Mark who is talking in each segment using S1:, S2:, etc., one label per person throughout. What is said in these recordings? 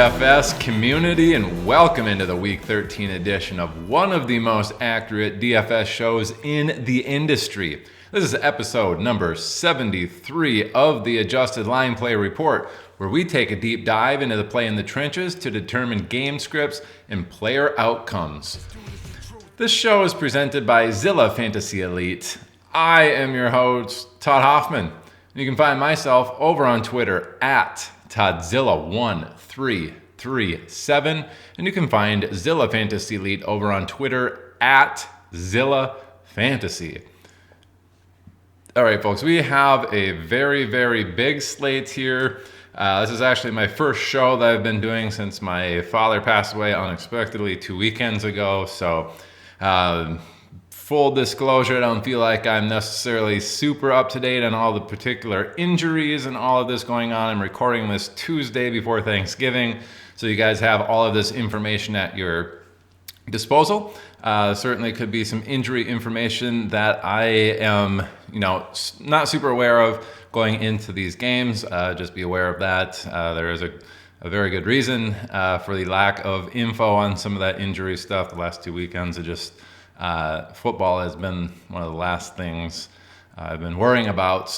S1: DFS community, and welcome into the Week 13 edition of one of the most accurate DFS shows in the industry. This is episode number 73 of the Adjusted Line Play Report, where we take a deep dive into the play in the trenches to determine game scripts and player outcomes. This show is presented by Zilla Fantasy Elite. I am your host, Todd Hoffman. You can find myself over on Twitter at Todzilla1337, and you can find Zilla Fantasy Elite over on Twitter at Zilla Fantasy. All right, folks, we have a very, very big slate here. This is actually my first show that I've been doing since my father passed away unexpectedly 2 weekends ago. So, full disclosure, I don't feel like I'm necessarily super up to date on all the particular injuries and all of this going on. I'm recording this Tuesday before Thanksgiving, so you guys have all of this information at your disposal. Certainly could be some injury information that I am, not super aware of going into these games. Just be aware of that. There is a very good reason for the lack of info on some of that injury stuff. The last 2 weekends, football has been one of the last things I've been worrying about.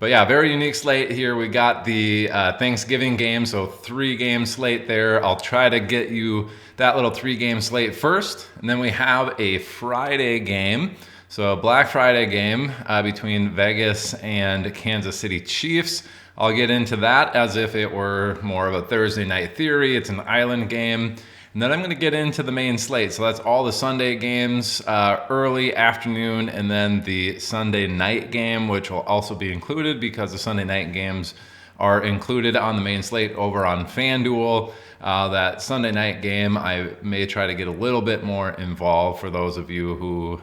S1: But yeah, very unique slate here. We got the Thanksgiving game, so 3-game slate there. I'll try to get you that little 3-game slate first, and then we have a Friday game. So a Black Friday game between Vegas and Kansas City Chiefs. I'll get into that as if it were more of a Thursday night theory. It's an island game. And then I'm going to get into the main slate. So that's all the Sunday games, early afternoon, and then the Sunday night game, which will also be included because the Sunday night games are included on the main slate over on FanDuel. That Sunday night game, I may try to get a little bit more involved for those of you who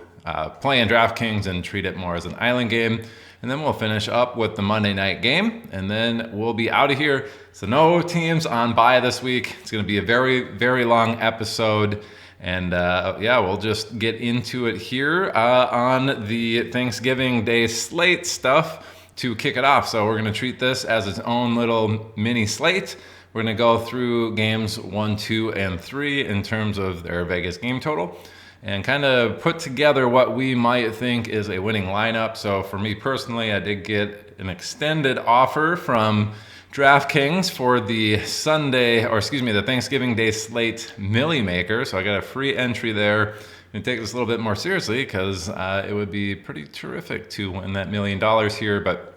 S1: play in DraftKings and treat it more as an island game. And then we'll finish up with the Monday night game, and then we'll be out of here. So no teams on bye this week. It's going to be a very, very long episode. And we'll just get into it here on the Thanksgiving Day slate stuff to kick it off. So we're going to treat this as its own little mini slate. We're going to go through games 1, 2, and 3 in terms of their Vegas game total, and kind of put together what we might think is a winning lineup. So for me personally, I did get an extended offer from DraftKings for the Thanksgiving Day slate Millie Maker. So I got a free entry there. And take this a little bit more seriously because it would be pretty terrific to win that $1 million here. But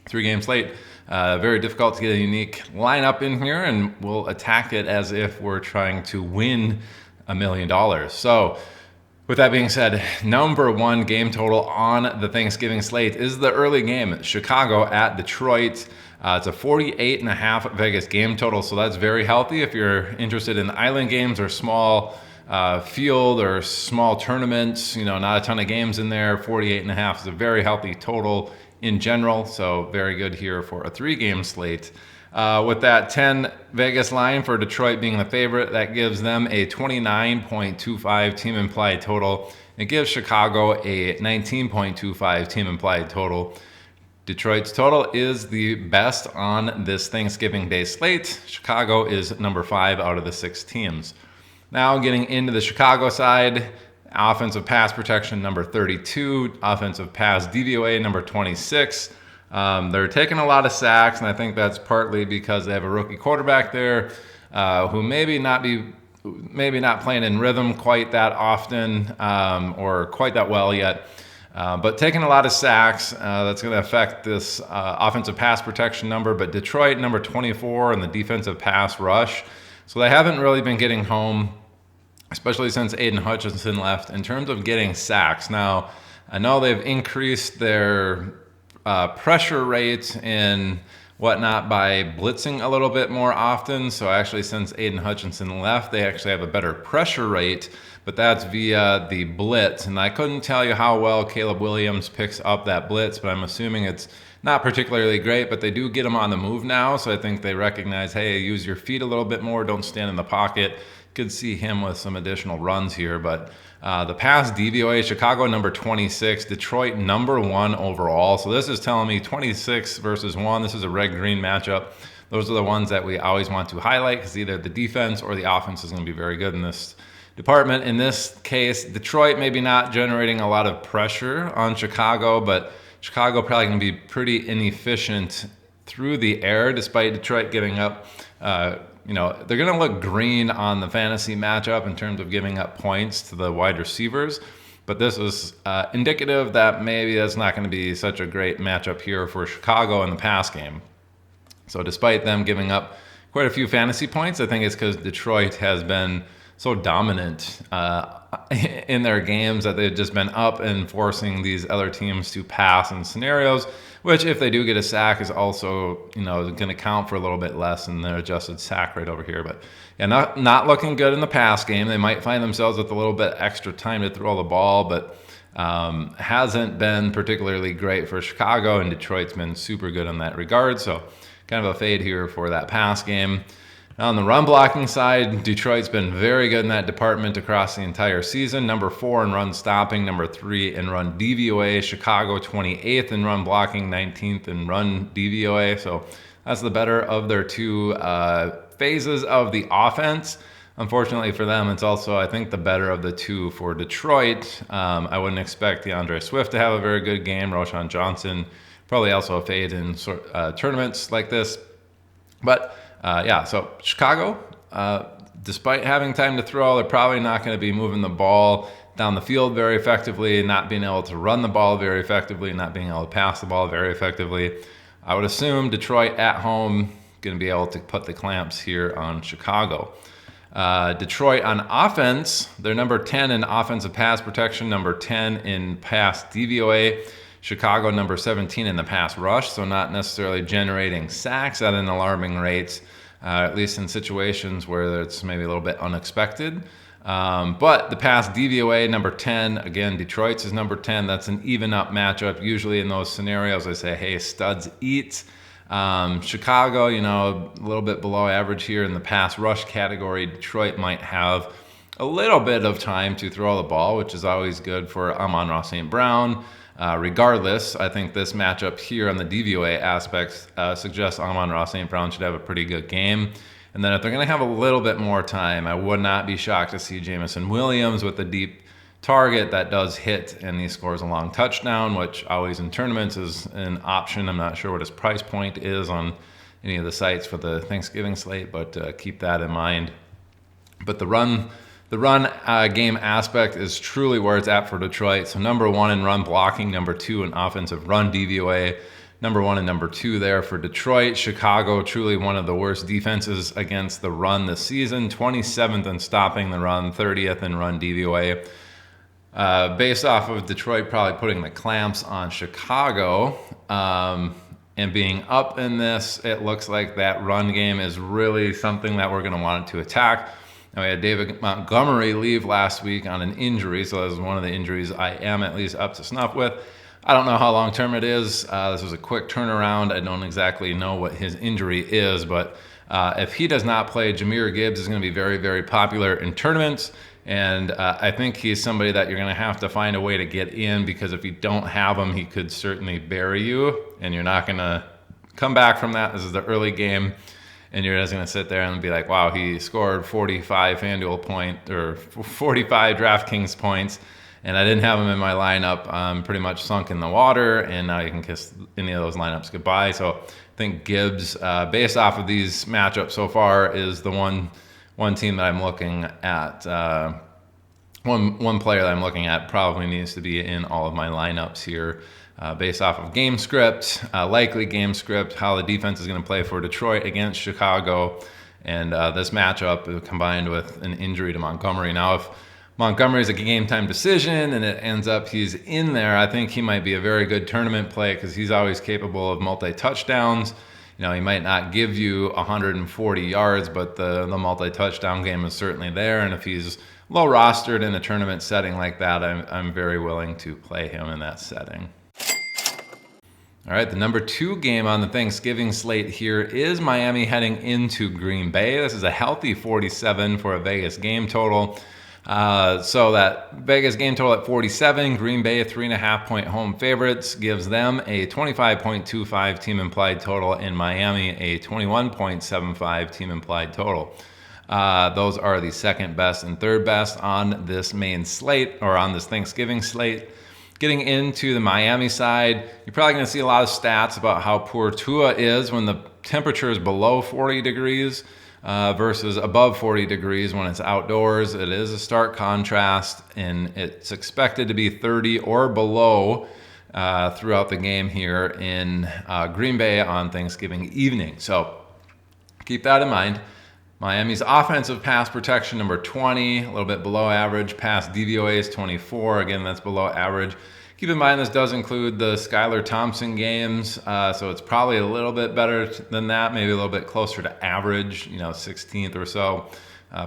S1: 3-game slate, very difficult to get a unique lineup in here, and we'll attack it as if we're trying to win $1 million. So with that being said, number 1 game total on the Thanksgiving slate is the early game, Chicago at Detroit. It's a 48.5 Vegas game total, so that's very healthy if you're interested in island games or small field or small tournaments. Not a ton of games in there. 48.5 is a very healthy total in general, so very good here for a 3-game slate. With that 10 Vegas line for Detroit being the favorite, that gives them a 29.25 team implied total. It gives Chicago a 19.25 team implied total. Detroit's total is the best on this Thanksgiving Day slate. Chicago is number 5 out of the 6 teams. Now getting into the Chicago side, offensive pass protection number 32, offensive pass DVOA number 26. They're taking a lot of sacks, and I think that's partly because they have a rookie quarterback there who maybe not playing in rhythm quite that often or quite that well yet. But taking a lot of sacks, that's going to affect this offensive pass protection number. But Detroit, number 24 in the defensive pass rush. So they haven't really been getting home, especially since Aiden Hutchinson left, in terms of getting sacks. Now, I know they've increased their pressure rate and whatnot by blitzing a little bit more often. So actually, since Aiden Hutchinson left, they actually have a better pressure rate, but that's via the blitz. And I couldn't tell you how well Caleb Williams picks up that blitz, but I'm assuming it's not particularly great, but they do get him on the move now. So I think they recognize, hey, use your feet a little bit more. Don't stand in the pocket. Could see him with some additional runs here, but the pass DVOA, Chicago number 26, Detroit number 1 overall. So this is telling me 26 versus 1. This is a red-green matchup. those are the ones that we always want to highlight because either the defense or the offense is going to be very good in this department. In this case, Detroit maybe not generating a lot of pressure on Chicago, but Chicago probably going to be pretty inefficient through the air, despite Detroit giving up. They're going to look green on the fantasy matchup in terms of giving up points to the wide receivers. But this is indicative that maybe that's not going to be such a great matchup here for Chicago in the pass game. So despite them giving up quite a few fantasy points, I think it's because Detroit has been so dominant in their games that they've just been up and forcing these other teams to pass in scenarios, which if they do get a sack is also, going to count for a little bit less in their adjusted sack rate over here. But yeah, not looking good in the pass game. They might find themselves with a little bit extra time to throw the ball, but hasn't been particularly great for Chicago, and Detroit's been super good in that regard. So kind of a fade here for that pass game. On the run blocking side, Detroit's been very good in that department across the entire season. Number 4 in run stopping, number 3 in run DVOA. Chicago 28th in run blocking, 19th in run DVOA. So that's the better of their two phases of the offense. Unfortunately for them, it's also, I think, the better of the two for Detroit. I wouldn't expect DeAndre Swift to have a very good game. Roschon Johnson, probably also a fade in tournaments like this. But so Chicago, despite having time to throw, they're probably not going to be moving the ball down the field very effectively, not being able to run the ball very effectively, not being able to pass the ball very effectively. I would assume Detroit at home going to be able to put the clamps here on Chicago. Detroit on offense, they're number 10 in offensive pass protection, number 10 in pass DVOA. Chicago number 17 in the pass rush, so not necessarily generating sacks at an alarming rate, at least in situations where it's maybe a little bit unexpected. But the pass DVOA, number 10, again, Detroit's is number 10. That's an even up matchup. Usually in those scenarios, I say, hey, studs eat. Chicago, a little bit below average here in the pass rush category. Detroit might have a little bit of time to throw the ball, which is always good for Amon-Ra St. Brown. Regardless, I think this matchup here on the DVOA aspects suggests Amon-Ra St. Brown should have a pretty good game. And then if they're going to have a little bit more time, I would not be shocked to see Jameson Williams with a deep target that does hit and he scores a long touchdown, which always in tournaments is an option. I'm not sure what his price point is on any of the sites for the Thanksgiving slate, but keep that in mind. But the run game aspect is truly where it's at for Detroit. So number 1 in run blocking, number 2 in offensive run DVOA, number 1 and number 2 there for Detroit. Chicago, truly one of the worst defenses against the run this season, 27th in stopping the run, 30th in run DVOA. Based off of Detroit probably putting the clamps on Chicago and being up in this, it looks like that run game is really something that we're going to want to attack. Now, we had David Montgomery leave last week on an injury, so this is one of the injuries I am at least up to snuff with. I don't know how long-term it is. This was a quick turnaround. I don't exactly know what his injury is, but if he does not play, Jahmyr Gibbs is going to be very, very popular in tournaments. And I think he's somebody that you're going to have to find a way to get in, because if you don't have him, he could certainly bury you, and you're not going to come back from that. This is the early game, and you're just going to sit there and be like, wow, he scored 45 FanDuel point or 45 DraftKings points, and I didn't have him in my lineup. I'm pretty much sunk in the water, and now you can kiss any of those lineups goodbye. So I think Gibbs, based off of these matchups so far, is the one team that I'm looking at, one player that I'm looking at probably needs to be in all of my lineups here based off of game script, likely game script, how the defense is going to play for Detroit against Chicago, and this matchup combined with an injury to Montgomery. Now, if Montgomery is a game time decision and it ends up he's in there, I think he might be a very good tournament play because he's always capable of multi-touchdowns. He might not give you 140 yards, but the multi-touchdown game is certainly there. And if he's low rostered in a tournament setting like that, I'm very willing to play him in that setting. All right, the number 2 game on the Thanksgiving slate here is Miami heading into Green Bay. This is a healthy 47 for a Vegas game total. So that Vegas game total at 47, Green Bay 3.5-point home favorites gives them a 25.25 team implied total, and Miami a 21.75 team implied total. Those are the second best and third best on this main slate, or on this Thanksgiving slate. Getting into the Miami side, you're probably going to see a lot of stats about how poor Tua is when the temperature is below 40 degrees. Versus above 40 degrees when it's outdoors. It is a stark contrast, and it's expected to be 30 or below throughout the game here in Green Bay on Thanksgiving evening. So keep that in mind. Miami's offensive pass protection, number 20, a little bit below average. Pass DVOA is 24. Again, that's below average. Keep in mind this does include the Skylar Thompson games, so it's probably a little bit better than that, maybe a little bit closer to average, 16th or so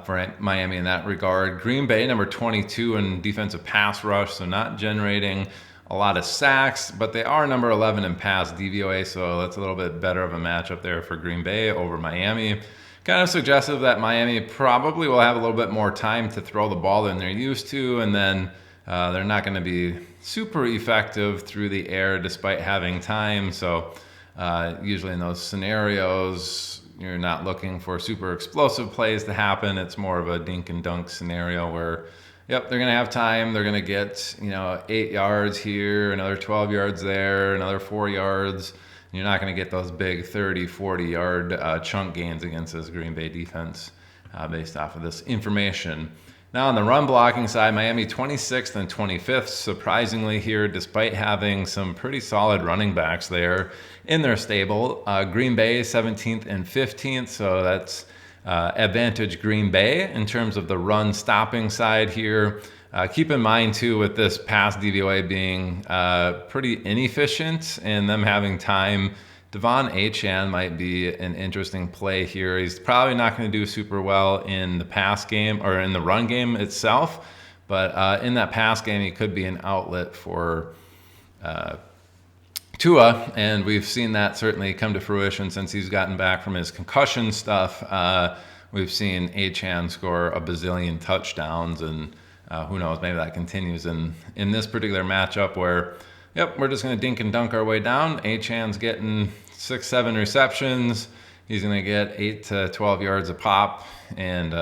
S1: for Miami in that regard. Green Bay, number 22 in defensive pass rush, so not generating a lot of sacks, but they are number 11 in pass DVOA, so that's a little bit better of a matchup there for Green Bay over Miami. Kind of suggestive that Miami probably will have a little bit more time to throw the ball than they're used to, and then they're not going to be super effective through the air despite having time. So usually in those scenarios, you're not looking for super explosive plays to happen. It's more of a dink and dunk scenario where, yep, they're going to have time. They're going to get 8 yards here, another 12 yards there, another 4 yards. You're not going to get those big 30, 40-yard chunk gains against this Green Bay defense based off of this information. Now on the run blocking side, Miami 26th and 25th, surprisingly here, despite having some pretty solid running backs there in their stable. Green Bay 17th and 15th, so that's advantage Green Bay in terms of the run stopping side here. Keep in mind too, with this pass DVOA being pretty inefficient and them having time, Devon Achane might be an interesting play here. He's probably not going to do super well in the pass game or in the run game itself, but in that pass game, he could be an outlet for Tua, and we've seen that certainly come to fruition since he's gotten back from his concussion stuff. We've seen Achane score a bazillion touchdowns, and who knows, maybe that continues in this particular matchup where, yep, we're just going to dink and dunk our way down. Achane's getting 6-7 receptions. He's going to get 8 to 12 yards a pop, and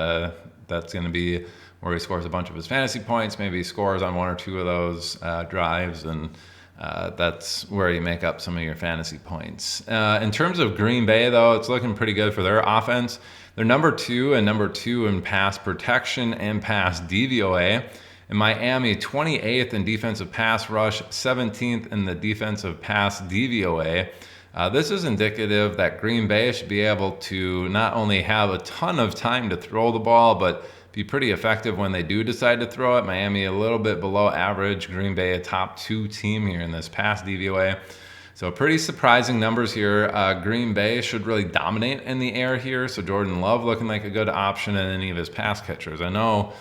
S1: that's going to be where he scores a bunch of his fantasy points. Maybe he scores on 1 or 2 of those drives, and that's where you make up some of your fantasy points. In terms of Green Bay, though, it's looking pretty good for their offense. They're number 2 in pass protection and pass DVOA. In Miami, 28th in defensive pass rush, 17th in the defensive pass DVOA. This is indicative that Green Bay should be able to not only have a ton of time to throw the ball, but be pretty effective when they do decide to throw it. Miami a little bit below average. Green Bay a top 2 team here in this pass DVOA. So pretty surprising numbers here. Green Bay should really dominate in the air here. So Jordan Love looking like a good option in any of his pass catchers. I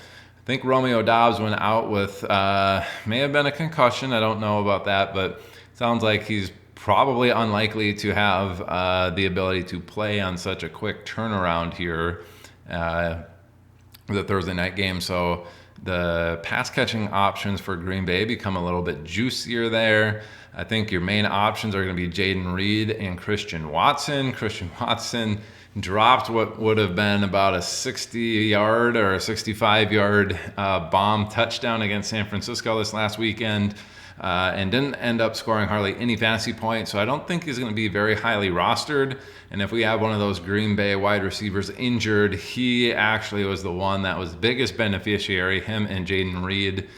S1: think Romeo Doubs went out with, may have been a concussion. I don't know about that, but sounds like he's probably unlikely to have the ability to play on such a quick turnaround here the Thursday night game. So the pass catching options for Green Bay become a little bit juicier there. I think your main options are going to be Jaden Reed and Christian Watson. Christian Watson dropped what would have been about a 60-yard or a 65-yard bomb touchdown against San Francisco this last weekend and didn't end up scoring hardly any fantasy points. So I don't think he's going to be very highly rostered. And if we have one of those Green Bay wide receivers injured, he actually was the one that was the biggest beneficiary, him and Jaden Reed,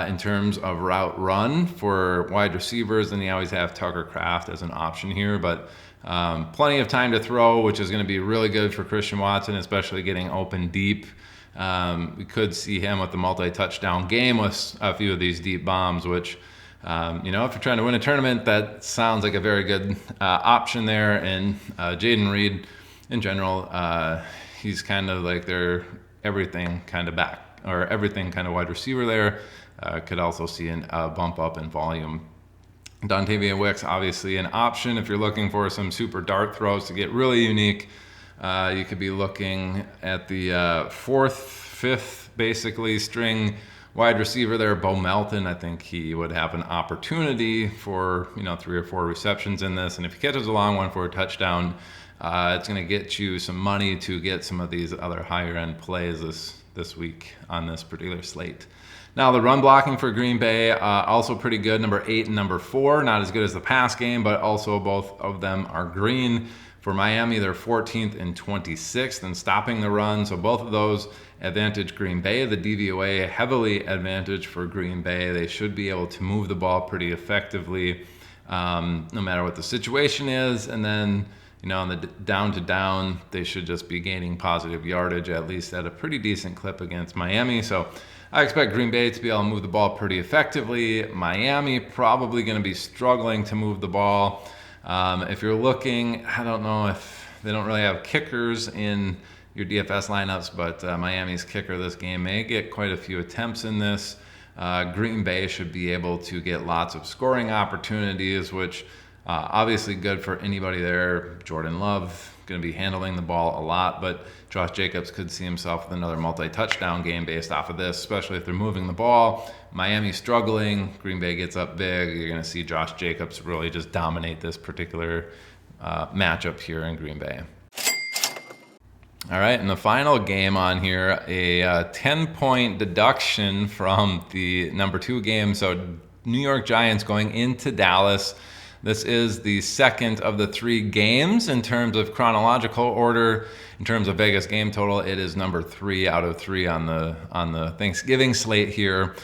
S1: in terms of route run for wide receivers. And you always have Tucker Kraft as an option here, but plenty of time to throw, which is going to be really good for Christian Watson, especially getting open deep. We could see him with the multi-touchdown game with a few of these deep bombs, which, if you're trying to win a tournament, that sounds like a very good option there. And Jaden Reed, in general, he's kind of like their everything kind of back, or everything kind of wide receiver there. Could also see a bump up in volume. Dontavian Wicks, obviously an option if you're looking for some super dart throws to get really unique. You could be looking at the 4th, 5th basically string wide receiver there, Bo Melton. I think he would have an opportunity for 3 or 4 receptions in this, and if he catches a long one for a touchdown, it's going to get you some money to get some of these other higher end plays this week on this particular slate. Now, the run blocking for Green Bay, also pretty good. Number 8 and number 4, not as good as the pass game, but also both of them are green. For Miami, they're 14th and 26th in stopping the run. So both of those advantage Green Bay. The DVOA heavily advantage for Green Bay. They should be able to move the ball pretty effectively, no matter what the situation is. And then, on the down to down, they should just be gaining positive yardage, at least at a pretty decent clip against Miami. So I expect Green Bay to be able to move the ball pretty effectively. Miami probably going to be struggling to move the ball. If you're looking, I don't know if they don't really have kickers in your DFS lineups, but Miami's kicker this game may get quite a few attempts in this. Green Bay should be able to get lots of scoring opportunities, which obviously good for anybody there. Jordan Love going to be handling the ball a lot, but Josh Jacobs could see himself with another multi-touchdown game based off of this, especially if they're moving the ball. Miami struggling, Green Bay gets up big. You're going to see Josh Jacobs really just dominate this particular matchup here in Green Bay. All right, and the final game on here, a 10-point deduction from the number 2 game. So New York Giants going into Dallas. This is the second of the 3 games in terms of chronological order. In terms of Vegas game total, it is number 3 out of 3 on the Thanksgiving slate here.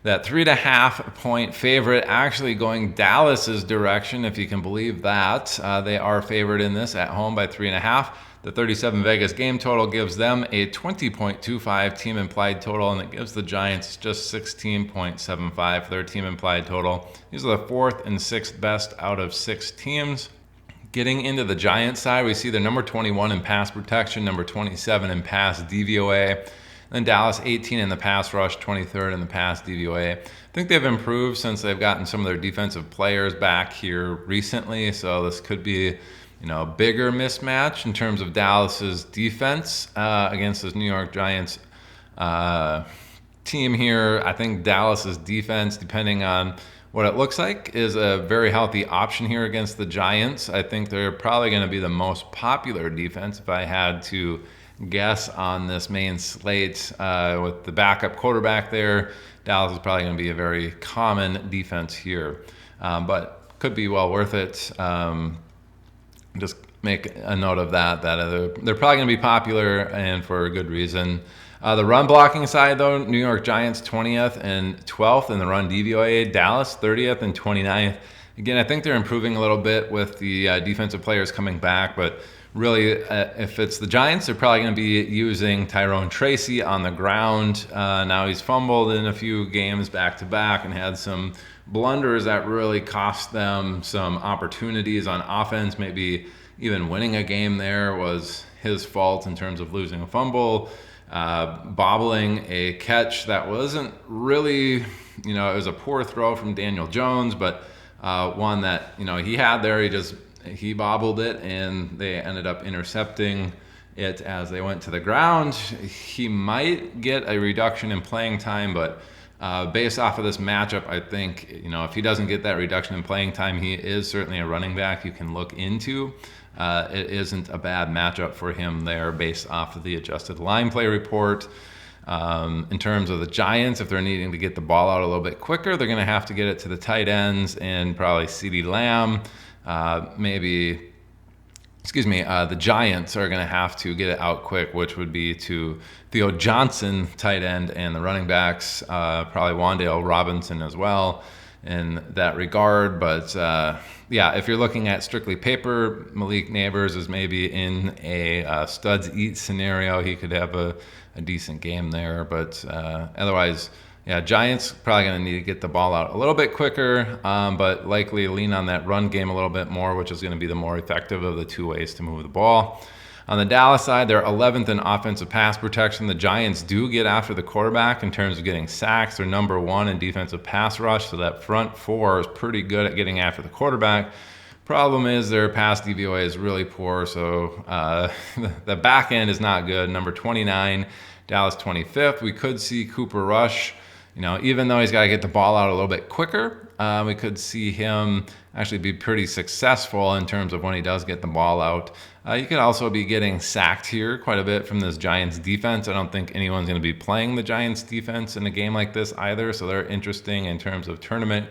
S1: That 3.5-point favorite actually going Dallas's direction, if you can believe that. They are favored in this at home by 3.5. The 37 Vegas game total gives them a 20.25 team implied total, and it gives the Giants just 16.75 for their team implied total. These are the 4th and 6th best out of 6 teams. Getting into the Giants side, we see they're number 21 in pass protection, number 27 in pass DVOA. Then Dallas 18 in the pass rush, 23rd in the pass DVOA. I think they've improved since they've gotten some of their defensive players back here recently, so this could be a bigger mismatch in terms of Dallas's defense against this New York Giants team here. I think Dallas's defense, depending on what it looks like, is a very healthy option here against the Giants. I think they're probably going to be the most popular defense if I had to guess on this main slate with the backup quarterback there. Dallas is probably going to be a very common defense here, but could be well worth it. Just make a note of that they're probably going to be popular and for a good reason. The run blocking side, though, New York Giants 20th and 12th in the run DVOA, Dallas 30th and 29th. Again, I think they're improving a little bit with the defensive players coming back, but really, if it's the Giants, they're probably going to be using Tyrone Tracy on the ground. Now he's fumbled in a few games back-to-back and had some blunders that really cost them some opportunities on offense. Maybe even winning a game there was his fault in terms of losing a fumble, bobbling a catch that wasn't really, it was a poor throw from Daniel Jones, but one that, he had there. He bobbled it, and they ended up intercepting it as they went to the ground. He might get a reduction in playing time, but based off of this matchup, I think, if he doesn't get that reduction in playing time, he is certainly a running back you can look into. It isn't a bad matchup for him there based off of the adjusted line play report. In terms of the Giants, if they're needing to get the ball out a little bit quicker, they're going to have to get it to the tight ends and probably CeeDee Lamb. The Giants are going to have to get it out quick, which would be to Theo Johnson, tight end, and the running backs, probably Wan'Dale Robinson as well in that regard. But if you're looking at strictly paper, Malik Neighbors is maybe in a studs eat scenario. He could have a decent game there, but otherwise, Giants probably going to need to get the ball out a little bit quicker, but likely lean on that run game a little bit more, which is going to be the more effective of the 2 ways to move the ball. On the Dallas side, they're 11th in offensive pass protection. The Giants do get after the quarterback in terms of getting sacks. They're number 1 in defensive pass rush, so that front 4 is pretty good at getting after the quarterback. Problem is their pass DVOA is really poor, so the back end is not good. Number 29, Dallas 25th. We could see Cooper Rush, even though he's got to get the ball out a little bit quicker, we could see him actually be pretty successful in terms of when he does get the ball out. You could also be getting sacked here quite a bit from this Giants defense. I don't think anyone's going to be playing the Giants defense in a game like this either, so they're interesting in terms of tournament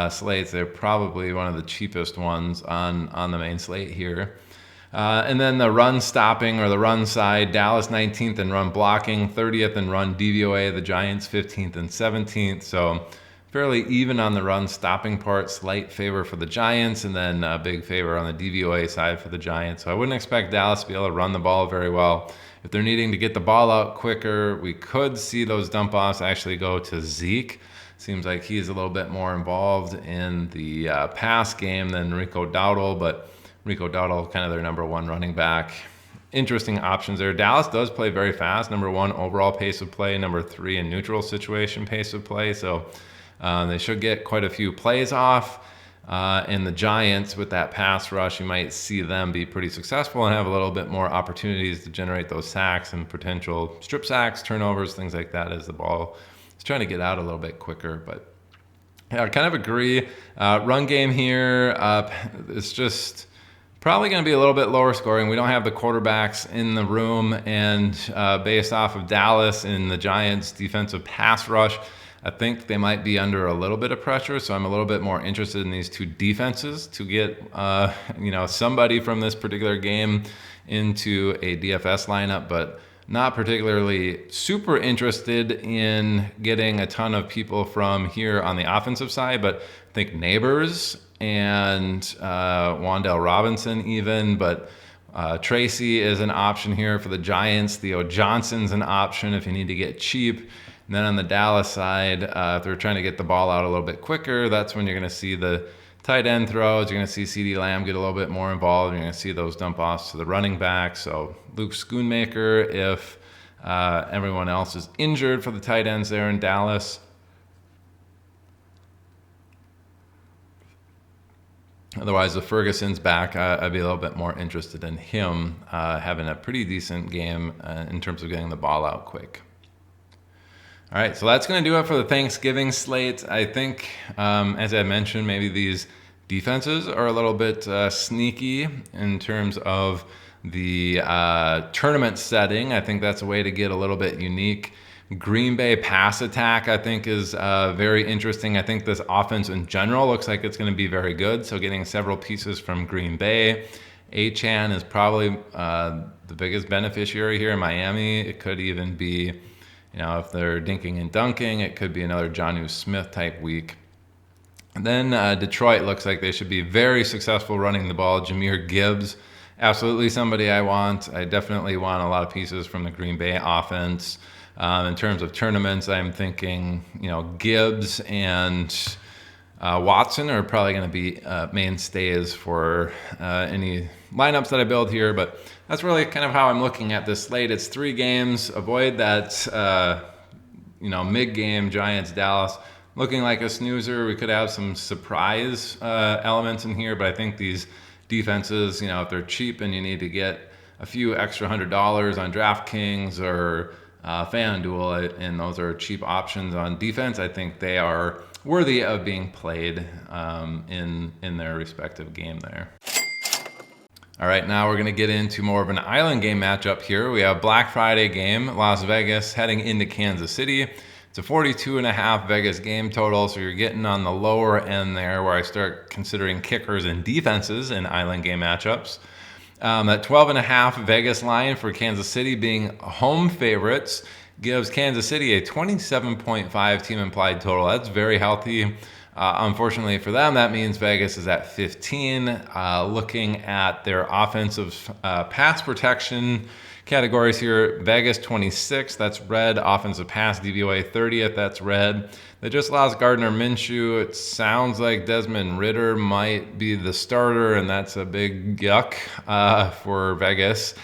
S1: slates. They're probably one of the cheapest ones on the main slate here. And then the run stopping or the run side, Dallas 19th in run blocking, 30th in run DVOA, the Giants 15th and 17th. So fairly even on the run stopping part, slight favor for the Giants, and then a big favor on the DVOA side for the Giants. So I wouldn't expect Dallas to be able to run the ball very well. If they're needing to get the ball out quicker, we could see those dump offs actually go to Zeke. Seems like he's a little bit more involved in the pass game than Rico Dowdle, but Rico Dowdle, kind of their number one running back. Interesting options there. Dallas does play very fast. Number one overall pace of play, number three in neutral situation pace of play. So they should get quite a few plays off. And the Giants, with that pass rush, you might see them be pretty successful and have a little bit more opportunities to generate those sacks and potential strip sacks, turnovers, things like that as the ball is trying to get out a little bit quicker. But yeah, I kind of agree. Run game here, it's just probably going to be a little bit lower scoring. We don't have the quarterbacks in the room, and based off of Dallas and the Giants' defensive pass rush, I think they might be under a little bit of pressure. So I'm a little bit more interested in these two defenses to get somebody from this particular game into a DFS lineup, but not particularly super interested in getting a ton of people from here on the offensive side. But I think Neighbors and Wan'Dale Robinson even, but Tracy is an option here for the Giants. Theo Johnson's an option if you need to get cheap. And then on the Dallas side, if they're trying to get the ball out a little bit quicker, that's when you're going to see the tight end throws. You're going to see CeeDee Lamb get a little bit more involved. You're going to see those dump offs to the running back. So Luke Schoonmaker, if everyone else is injured for the tight ends there in Dallas. Otherwise, if Ferguson's back, I'd be a little bit more interested in him having a pretty decent game in terms of getting the ball out quick. All right, so that's going to do it for the Thanksgiving slate. I think, as I mentioned, maybe these defenses are a little bit sneaky in terms of the tournament setting. I think that's a way to get a little bit unique. Green Bay pass attack, I think, is very interesting. I think this offense in general looks like it's going to be very good. So getting several pieces from Green Bay. Achane is probably the biggest beneficiary here in Miami. It could even be, if they're dinking and dunking, it could be another Jonnu Smith type week. And then Detroit looks like they should be very successful running the ball. Jahmyr Gibbs, absolutely somebody I want. I definitely want a lot of pieces from the Green Bay offense. In terms of tournaments, I'm thinking, Gibbs and Watson are probably going to be mainstays for any lineups that I build here. But that's really kind of how I'm looking at this slate. It's 3 games. Avoid that, mid-game Giants-Dallas. Looking like a snoozer. We could have some surprise elements in here, but I think these defenses, if they're cheap and you need to get a few extra $100 on DraftKings or FanDuel, and those are cheap options on defense, I think they are worthy of being played in their respective game there. All right, now we're going to get into more of an island game matchup here. We have Black Friday game, Las Vegas heading into Kansas City. It's a 42.5 Vegas game total, so you're getting on the lower end there where I start considering kickers and defenses in island game matchups. That 12.5 Vegas line for Kansas City being home favorites gives Kansas City a 27.5 team implied total. That's very healthy. Unfortunately for them, that means Vegas is at 15. Looking at their offensive pass protection categories here, Vegas 26, that's red. Offensive pass DVOA 30th, that's red. They just lost Gardner Minshew. It sounds like Desmond Ridder might be the starter, and that's a big yuck for Vegas.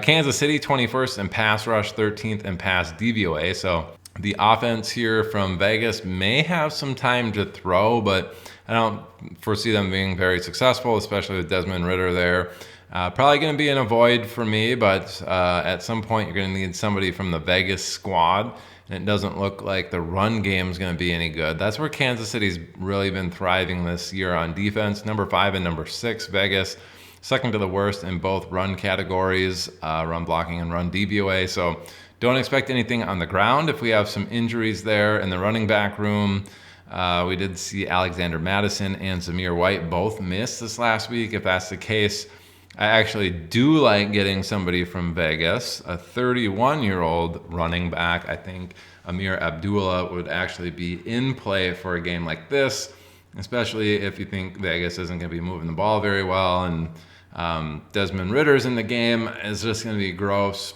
S1: Kansas City 21st in pass rush, 13th in pass DVOA. So the offense here from Vegas may have some time to throw, but I don't foresee them being very successful, especially with Desmond Ridder there. Probably going to be an avoid for me, but at some point you're going to need somebody from the Vegas squad, and it doesn't look like the run game is going to be any good. That's where Kansas City's really been thriving this year on defense. Number 5 and number 6, Vegas, second to the worst in both run categories, run blocking and run DVOA. So don't expect anything on the ground. If we have some injuries there in the running back room, we did see Alexander Madison and Zamir White both miss this last week. If that's the case, I actually do like getting somebody from Vegas, a 31-year-old running back. I think Amir Abdullah would actually be in play for a game like this, especially if you think Vegas isn't going to be moving the ball very well, and Desmond Ritter's in the game. It's just going to be gross.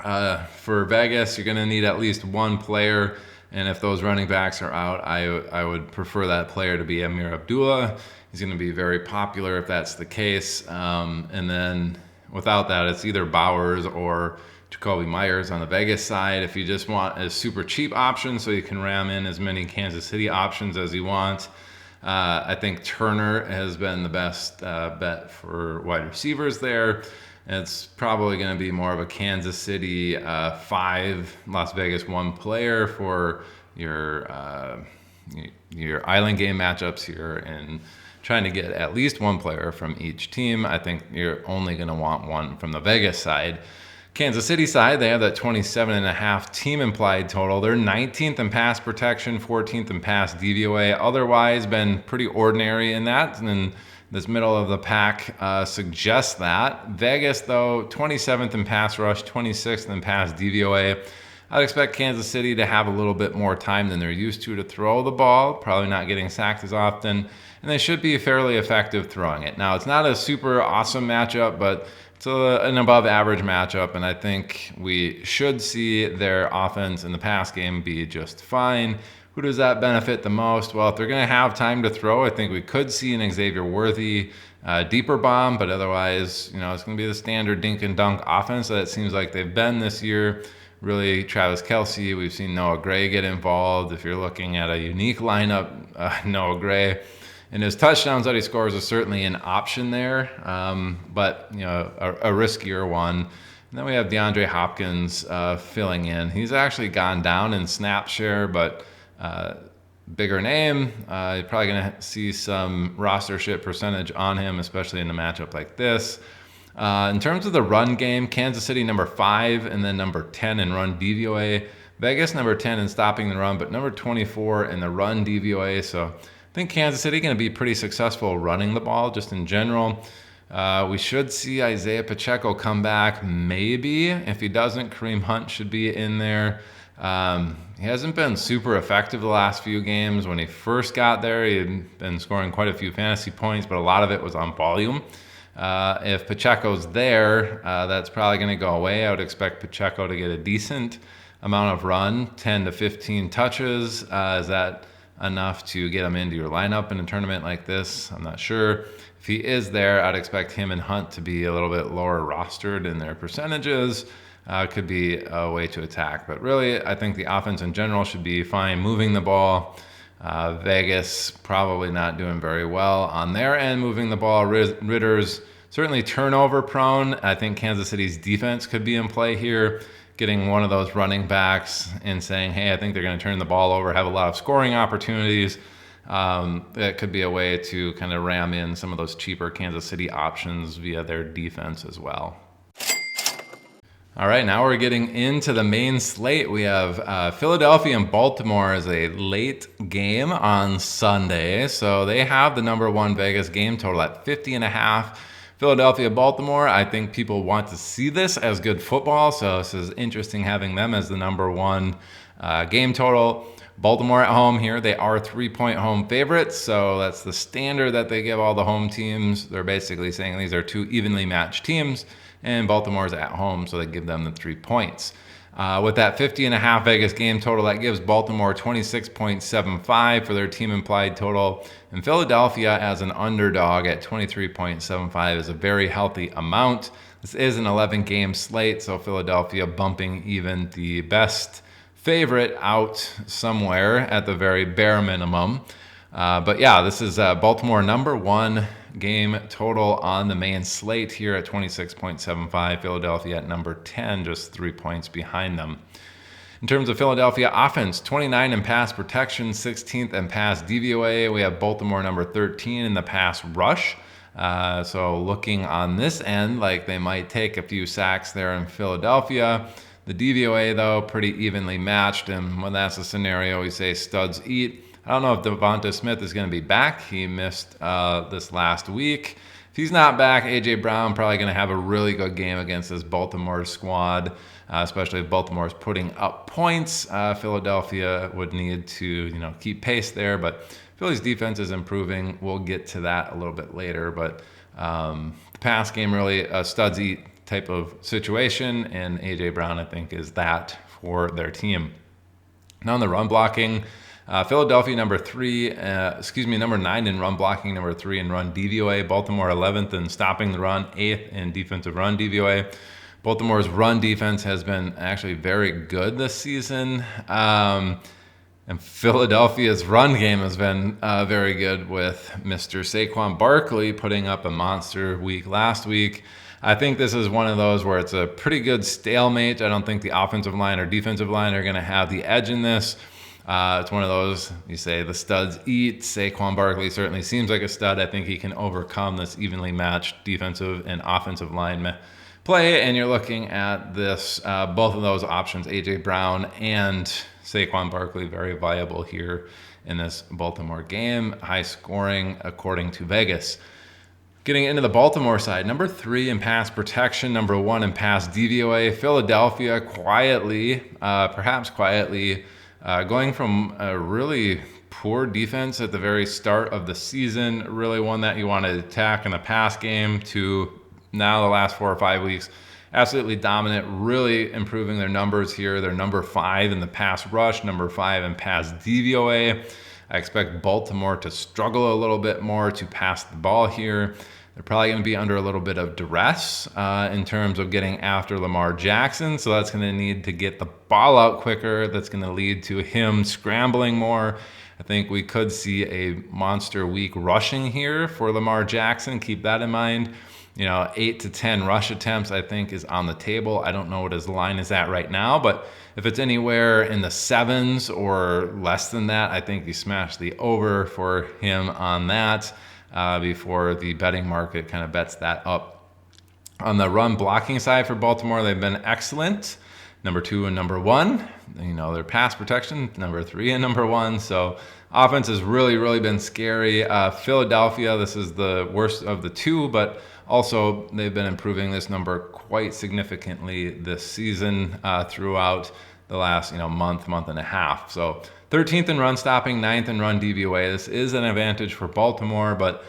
S1: For Vegas, you're going to need at least one player, and if those running backs are out, I would prefer that player to be Amir Abdullah. He's going to be very popular if that's the case. And then without that, it's either Bowers or Jacoby Myers on the Vegas side. If you just want a super cheap option so you can ram in as many Kansas City options as you want, I think Turner has been the best bet for wide receivers there. It's probably going to be more of a Kansas City 5, Las Vegas 1 player for your island game matchups here, and trying to get at least one player from each team. I think you're only going to want one from the Vegas side. Kansas City side, they have that 27.5 team implied total. They're 19th in pass protection, 14th in pass DVOA. Otherwise, been pretty ordinary in that. And then this middle of the pack suggests that. Vegas, though, 27th in pass rush, 26th in pass DVOA. I'd expect Kansas City to have a little bit more time than they're used to throw the ball, probably not getting sacked as often, and they should be fairly effective throwing it. Now, it's not a super awesome matchup, but it's an above average matchup, and I think we should see their offense in the pass game be just fine. Who does that benefit the most? Well, if they're going to have time to throw, I think we could see an Xavier Worthy deeper bomb, but otherwise, it's going to be the standard dink and dunk offense that it seems like they've been this year. Really, Travis Kelce, we've seen Noah Gray get involved. If you're looking at a unique lineup, Noah Gray and his touchdowns that he scores is certainly an option there, but a riskier one. And then we have DeAndre Hopkins filling in. He's actually gone down in snap share, but bigger name. You're probably going to see some rostership percentage on him, especially in a matchup like this. In terms of the run game, Kansas City number 5 and then number 10 in run DVOA. Vegas number 10 in stopping the run, but number 24 in the run DVOA. So I think Kansas City going to be pretty successful running the ball just in general. We should see Isaiah Pacheco come back, maybe. If he doesn't, Kareem Hunt should be in there. He hasn't been super effective the last few games. When he first got there, he had been scoring quite a few fantasy points, but a lot of it was on volume. If Pacheco's there, that's probably going to go away. I would expect Pacheco to get a decent amount of run, 10 to 15 touches. Is that enough to get him into your lineup in a tournament like this? I'm not sure. If he is there, I'd expect him and Hunt to be a little bit lower rostered in their percentages. Could be a way to attack. But really, I think the offense in general should be fine moving the ball. Vegas probably not doing very well on their end moving the ball. Ritter's certainly turnover prone. I think Kansas City's defense could be in play here, getting one of those running backs and saying, hey, I think they're going to turn the ball over, have a lot of scoring opportunities. That could be a way to kind of ram in some of those cheaper Kansas City options via their defense as well. All right, now we're getting into the main slate. We have Philadelphia and Baltimore as a late game on Sunday. So they have the number 1 Vegas game total at 50.5. Philadelphia, Baltimore, I think people want to see this as good football. So this is interesting having them as the number 1 game total. Baltimore at home here, they are 3-point home favorites. So that's the standard that they give all the home teams. They're basically saying these are 2 evenly matched teams. And Baltimore's at home, so they give them the 3 points. With that 50.5 Vegas game total, that gives Baltimore 26.75 for their team implied total. And Philadelphia as an underdog at 23.75 is a very healthy amount. This is an 11-game slate, so Philadelphia bumping even the best favorite out somewhere at the very bare minimum. But yeah, this is Baltimore number 1 game total on the main slate here at 26.75. Philadelphia at number 10, just 3 points behind them. In terms of Philadelphia offense, 29 in pass protection, 16th in pass DVOA. We have Baltimore number 13 in the pass rush. So looking on this end, like they might take a few sacks there in Philadelphia. The DVOA, though, pretty evenly matched. And when that's a scenario, we say studs eat. I don't know if Devonta Smith is going to be back. He missed this last week. If he's not back, A.J. Brown probably going to have a really good game against this Baltimore squad, especially if Baltimore is putting up points. Philadelphia would need to, keep pace there, but Philly's defense is improving. We'll get to that a little bit later, but the pass game really a studs eat type of situation, and A.J. Brown, I think, is that for their team. Now in the run blocking, Philadelphia number 9 in run blocking, number 3 in run DVOA. Baltimore 11th in stopping the run, 8th in defensive run DVOA. Baltimore's run defense has been actually very good this season. And Philadelphia's run game has been very good with Mr. Saquon Barkley putting up a monster week last week. I think this is one of those where it's a pretty good stalemate. I don't think the offensive line or defensive line are going to have the edge in this. It's one of those, you say the studs eat. Saquon Barkley certainly seems like a stud. I think he can overcome this evenly matched defensive and offensive line play. And you're looking at this, both of those options, A.J. Brown and Saquon Barkley, very viable here in this Baltimore game. High scoring according to Vegas. Getting into the Baltimore side, number 3 in pass protection, number 1 in pass DVOA. Philadelphia perhaps quietly, going from a really poor defense at the very start of the season, really one that you want to attack in the pass game, to now the last 4 or 5 weeks, absolutely dominant, really improving their numbers here. They're number 5 in the pass rush, number 5 in pass DVOA. I expect Baltimore to struggle a little bit more to pass the ball here. They're probably going to be under a little bit of duress in terms of getting after Lamar Jackson. So that's going to need to get the ball out quicker. That's going to lead to him scrambling more. I think we could see a monster week rushing here for Lamar Jackson. Keep that in mind. 8 to 10 rush attempts, I think, is on the table. I don't know what his line is at right now, but if it's anywhere in the 7s or less than that, I think you smash the over for him on that before the betting market kind of bets that up. On the run blocking side for Baltimore, they've been excellent. Number 2 and number 1. Their pass protection, number 3 and number 1. So offense has really, really been scary. Philadelphia, this is the worst of the 2, but also they've been improving this number quite significantly this season throughout the last month and a half. So 13th in run stopping, 9th in run DVOA. This is an advantage for Baltimore, but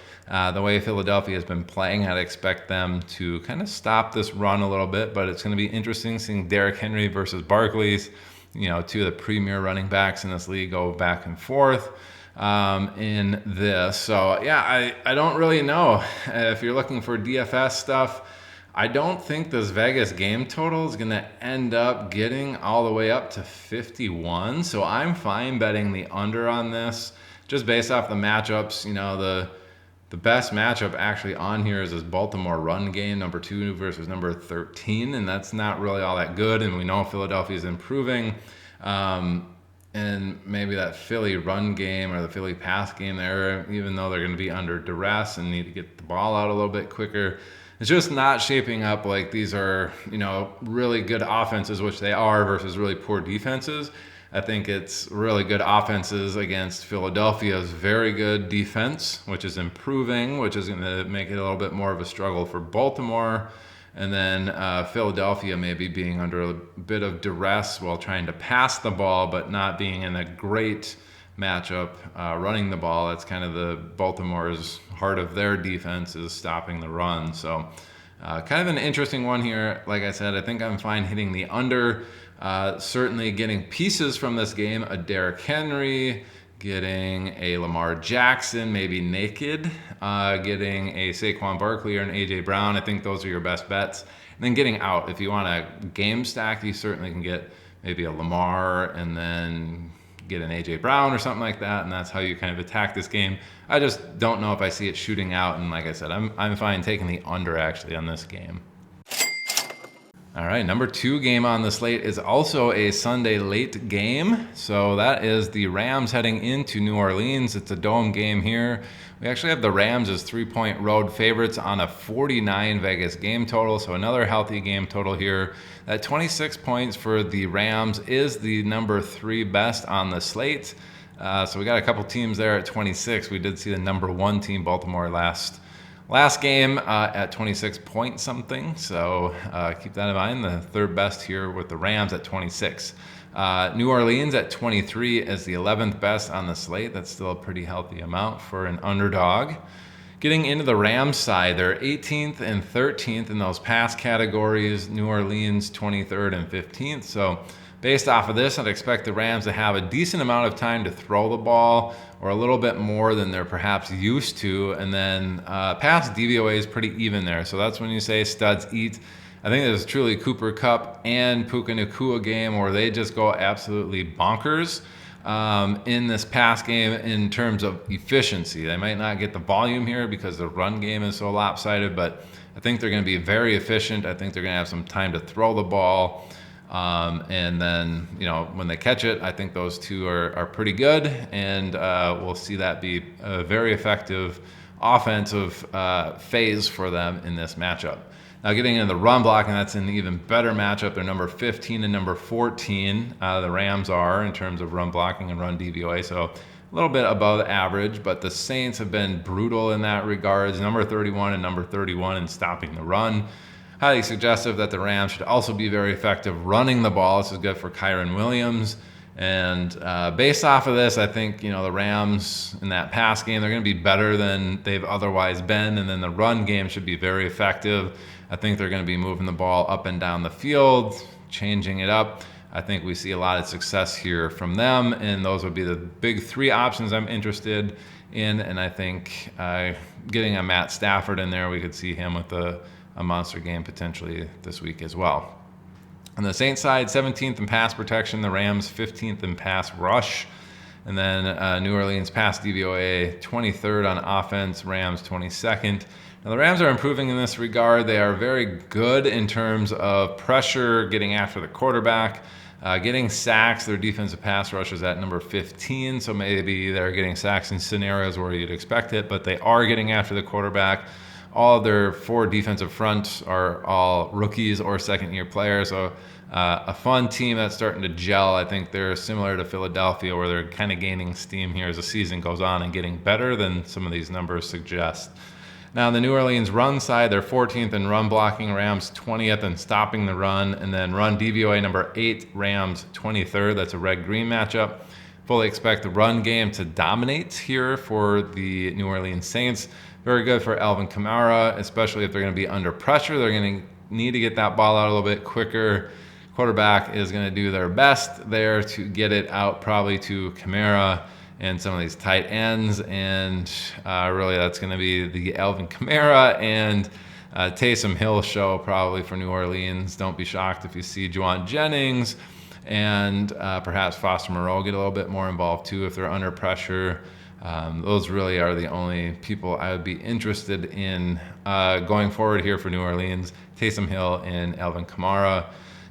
S1: the way Philadelphia has been playing, I'd expect them to kind of stop this run a little bit, but it's going to be interesting seeing Derrick Henry versus Barkley's, 2 of the premier running backs in this league go back and forth in this. So yeah, I don't really know. If you're looking for DFS stuff, I don't think this Vegas game total is going to end up getting all the way up to 51. So I'm fine betting the under on this just based off the matchups. The best matchup actually on here is this Baltimore run game, number 2 versus number 13, and that's not really all that good. And we know Philadelphia is improving. And maybe that Philly run game or the Philly pass game there, even though they're going to be under duress and need to get the ball out a little bit quicker, it's just not shaping up like these are, really good offenses, which they are, versus really poor defenses. I think it's really good offenses against Philadelphia's very good defense, which is improving, which is going to make it a little bit more of a struggle for Baltimore. And then Philadelphia maybe being under a bit of duress while trying to pass the ball, but not being in a great matchup running the ball. That's kind of the Baltimore's heart of their defense, is stopping the run. So kind of an interesting one here. Like I said, I think I'm fine hitting the under. Certainly getting pieces from this game, a Derrick Henry, getting a Lamar Jackson, maybe naked, getting a Saquon Barkley or an A.J. Brown. I think those are your best bets. And then getting out. If you want a game stack, you certainly can get maybe a Lamar and then get an AJ Brown or something like that, and that's how you kind of attack this game. I just don't know if I see it shooting out, and like I said, I'm fine taking the under actually on this game. All right, number 2 game on the slate is also a Sunday late game. So that is the Rams heading into New Orleans. It's a dome game here. We actually have the Rams as 3-point road favorites on a 49 Vegas game total. So another healthy game total here. That 26 points for the Rams is the number 3 best on the slate. So we got a couple teams there at 26. We did see the number 1 team, Baltimore, last game at 26 point something. So keep that in mind. The 3rd best here with the Rams at 26. New Orleans at 23 is the 11th best on the slate. That's still a pretty healthy amount for an underdog. Getting into the Rams side, they're 18th and 13th in those pass categories. New Orleans 23rd and 15th. So based off of this, I'd expect the Rams to have a decent amount of time to throw the ball, or a little bit more than they're perhaps used to. And then pass DVOA is pretty even there. So that's when you say studs eat. I think there's truly Cooper Kupp and Puka Nacua game where they just go absolutely bonkers in this pass game in terms of efficiency. They might not get the volume here because the run game is so lopsided, but I think they're going to be very efficient. I think they're going to have some time to throw the ball. And then, when they catch it, I think those two are pretty good, and we'll see that be a very effective offensive phase for them in this matchup. Now, getting into the run blocking, that's an even better matchup. They're number 15 and number 14. The Rams are in terms of run blocking and run DVOA, so a little bit above average, but the Saints have been brutal in that regards. Number 31 and number 31 in stopping the run. Highly suggestive that the Rams should also be very effective running the ball. This is good for Kyren Williams. And based off of this, I think, the Rams in that pass game, they're going to be better than they've otherwise been. And then the run game should be very effective. I think they're going to be moving the ball up and down the field, changing it up. I think we see a lot of success here from them. And those would be the big 3 options I'm interested in. And I think getting a Matt Stafford in there, we could see him with a monster game potentially this week as well. On the Saints side, 17th in pass protection, the Rams 15th in pass rush, and then New Orleans pass DVOA 23rd on offense, Rams 22nd. Now the Rams are improving in this regard. They are very good in terms of pressure, getting after the quarterback, getting sacks. Their defensive pass rush is at number 15, so maybe they're getting sacks in scenarios where you'd expect it, but they are getting after the quarterback. All of their 4 defensive fronts are all rookies or second-year players. So a fun team that's starting to gel. I think they're similar to Philadelphia, where they're kind of gaining steam here as the season goes on and getting better than some of these numbers suggest. Now, on the New Orleans run side, they're 14th in run blocking, Rams 20th in stopping the run, and then run DVOA number 8, Rams 23rd. That's a red-green matchup. Fully expect the run game to dominate here for the New Orleans Saints. Very good for Alvin Kamara, especially if they're going to be under pressure. They're going to need to get that ball out a little bit quicker. Quarterback is going to do their best there to get it out probably to Kamara and some of these tight ends. And really that's going to be the Alvin Kamara and Taysom Hill show probably for New Orleans. Don't be shocked if you see Juwan Jennings and perhaps Foster Moreau get a little bit more involved too if they're under pressure. Those really are the only people I would be interested in going forward here for New Orleans. Taysom Hill and Alvin Kamara.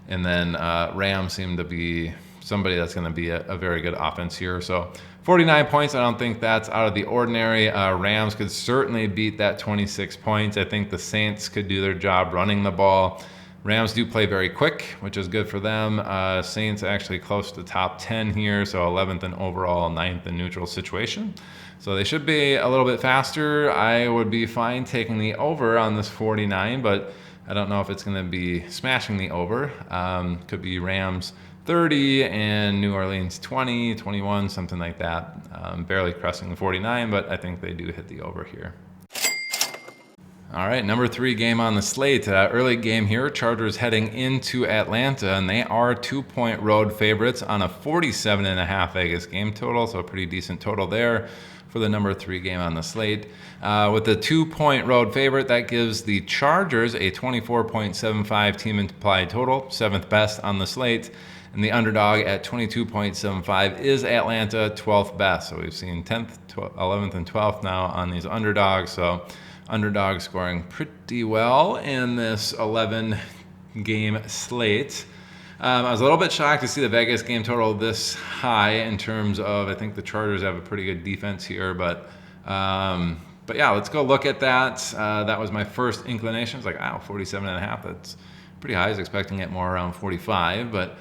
S1: And then Rams seem to be somebody that's going to be a very good offense here. So 49 points, I don't think that's out of the ordinary. Rams could certainly beat that 26 points. I think the Saints could do their job running the ball. Rams do play very quick, which is good for them. Saints actually close to top 10 here, so 11th in overall, 9th in neutral situation. So they should be a little bit faster. I would be fine taking the over on this 49, but I don't know if it's going to be smashing the over. Could be Rams 30 and New Orleans 20, 21, something like that. Barely crossing the 49, but I think they do hit the over here. All right, number 3 game on the slate. Early game here, Chargers heading into Atlanta, and they are 2-point road favorites on a 47.5 Vegas game total, so a pretty decent total there. for the number 3 game on the slate. With the 2-point road favorite, that gives the Chargers a 24.75 team implied total, 7th best on the slate. And the underdog at 22.75 is Atlanta, 12th best. So we've seen 10th, 11th, and 12th now on these underdogs. So underdog scoring pretty well in this 11-game slate. I was a little bit shocked to see the Vegas game total this high in terms of, I think the Chargers have a pretty good defense here, but yeah, let's go look at that. That was my first inclination. It's like, 47.5, that's pretty high. I was expecting it more around 45, but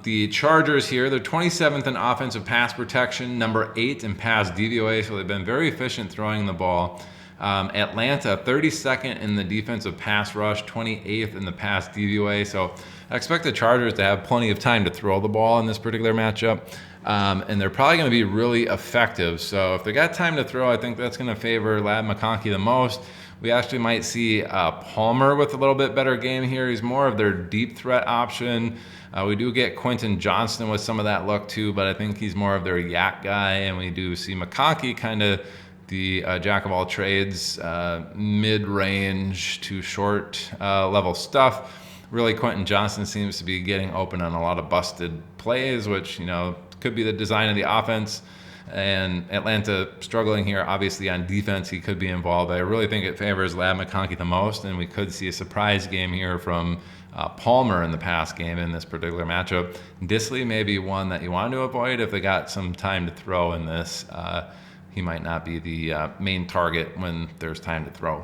S1: the Chargers here, they're 27th in offensive pass protection, number 8 in pass DVOA, so they've been very efficient throwing the ball. Atlanta, 32nd in the defensive pass rush, 28th in the pass DVOA. So I expect the Chargers to have plenty of time to throw the ball in this particular matchup. And they're probably going to be really effective. So if they got time to throw, I think that's going to favor Ladd McConkey the most. We actually might see Palmer with a little bit better game here. He's more of their deep threat option. We do get Quentin Johnston with some of that look too, but I think he's more of their yak guy. And we do see McConkey kind of the jack of all trades, mid-range to short level stuff. Really, Quentin Johnston seems to be getting open on a lot of busted plays, which, could be the design of the offense. And Atlanta struggling here, obviously on defense, he could be involved. I really think it favors Ladd McConkey the most, and we could see a surprise game here from Palmer in the pass game in this particular matchup. Disley may be one that you want to avoid if they got some time to throw in this. He might not be the main target when there's time to throw.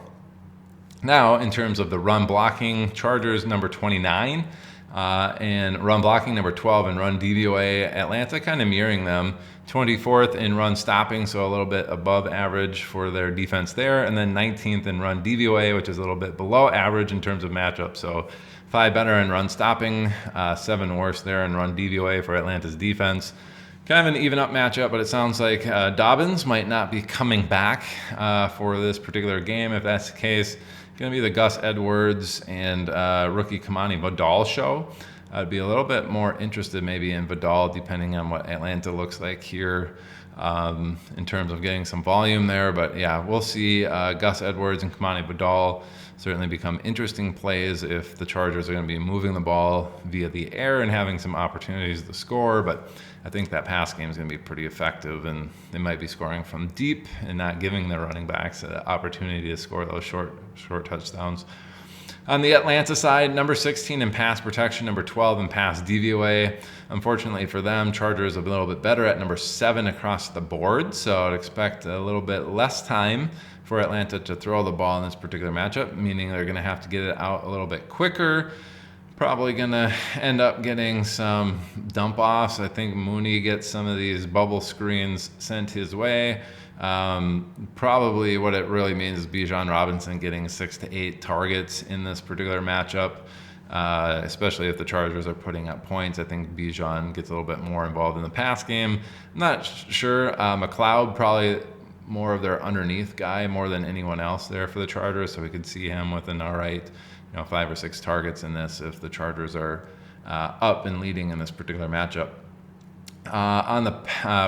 S1: Now, in terms of the run blocking, Chargers number 29, and run blocking number 12 and run DVOA. Atlanta kind of mirroring them. 24th in run stopping, so a little bit above average for their defense there. And then 19th in run DVOA, which is a little bit below average in terms of matchup. So 5 better in run stopping, 7 worse there in run DVOA for Atlanta's defense. Kind of an even up matchup, but it sounds like Dobbins might not be coming back for this particular game. If that's the case, going to be the Gus Edwards and rookie Kamani Vidal show. I'd be a little bit more interested maybe in Vidal, depending on what Atlanta looks like here in terms of getting some volume there. But yeah, we'll see Gus Edwards and Kamani Vidal certainly become interesting plays if the Chargers are going to be moving the ball via the air and having some opportunities to score. But I think that pass game is going to be pretty effective, and they might be scoring from deep and not giving their running backs an opportunity to score those short touchdowns. On the Atlanta side, number 16 in pass protection, number 12 in pass DVOA. Unfortunately for them, Chargers are a little bit better at number 7 across the board, so I'd expect a little bit less time for Atlanta to throw the ball in this particular matchup, meaning they're going to have to get it out a little bit quicker. Probably going to end up getting some dump offs. I think Mooney gets some of these bubble screens sent his way. Probably what it really means is Bijan Robinson getting 6 to 8 targets in this particular matchup, especially if the Chargers are putting up points. I think Bijan gets a little bit more involved in the pass game. I'm not sure. McLeod probably more of their underneath guy more than anyone else there for the Chargers, so we could see him with an all right 5 or 6 targets in this if the Chargers are up and leading in this particular matchup. On the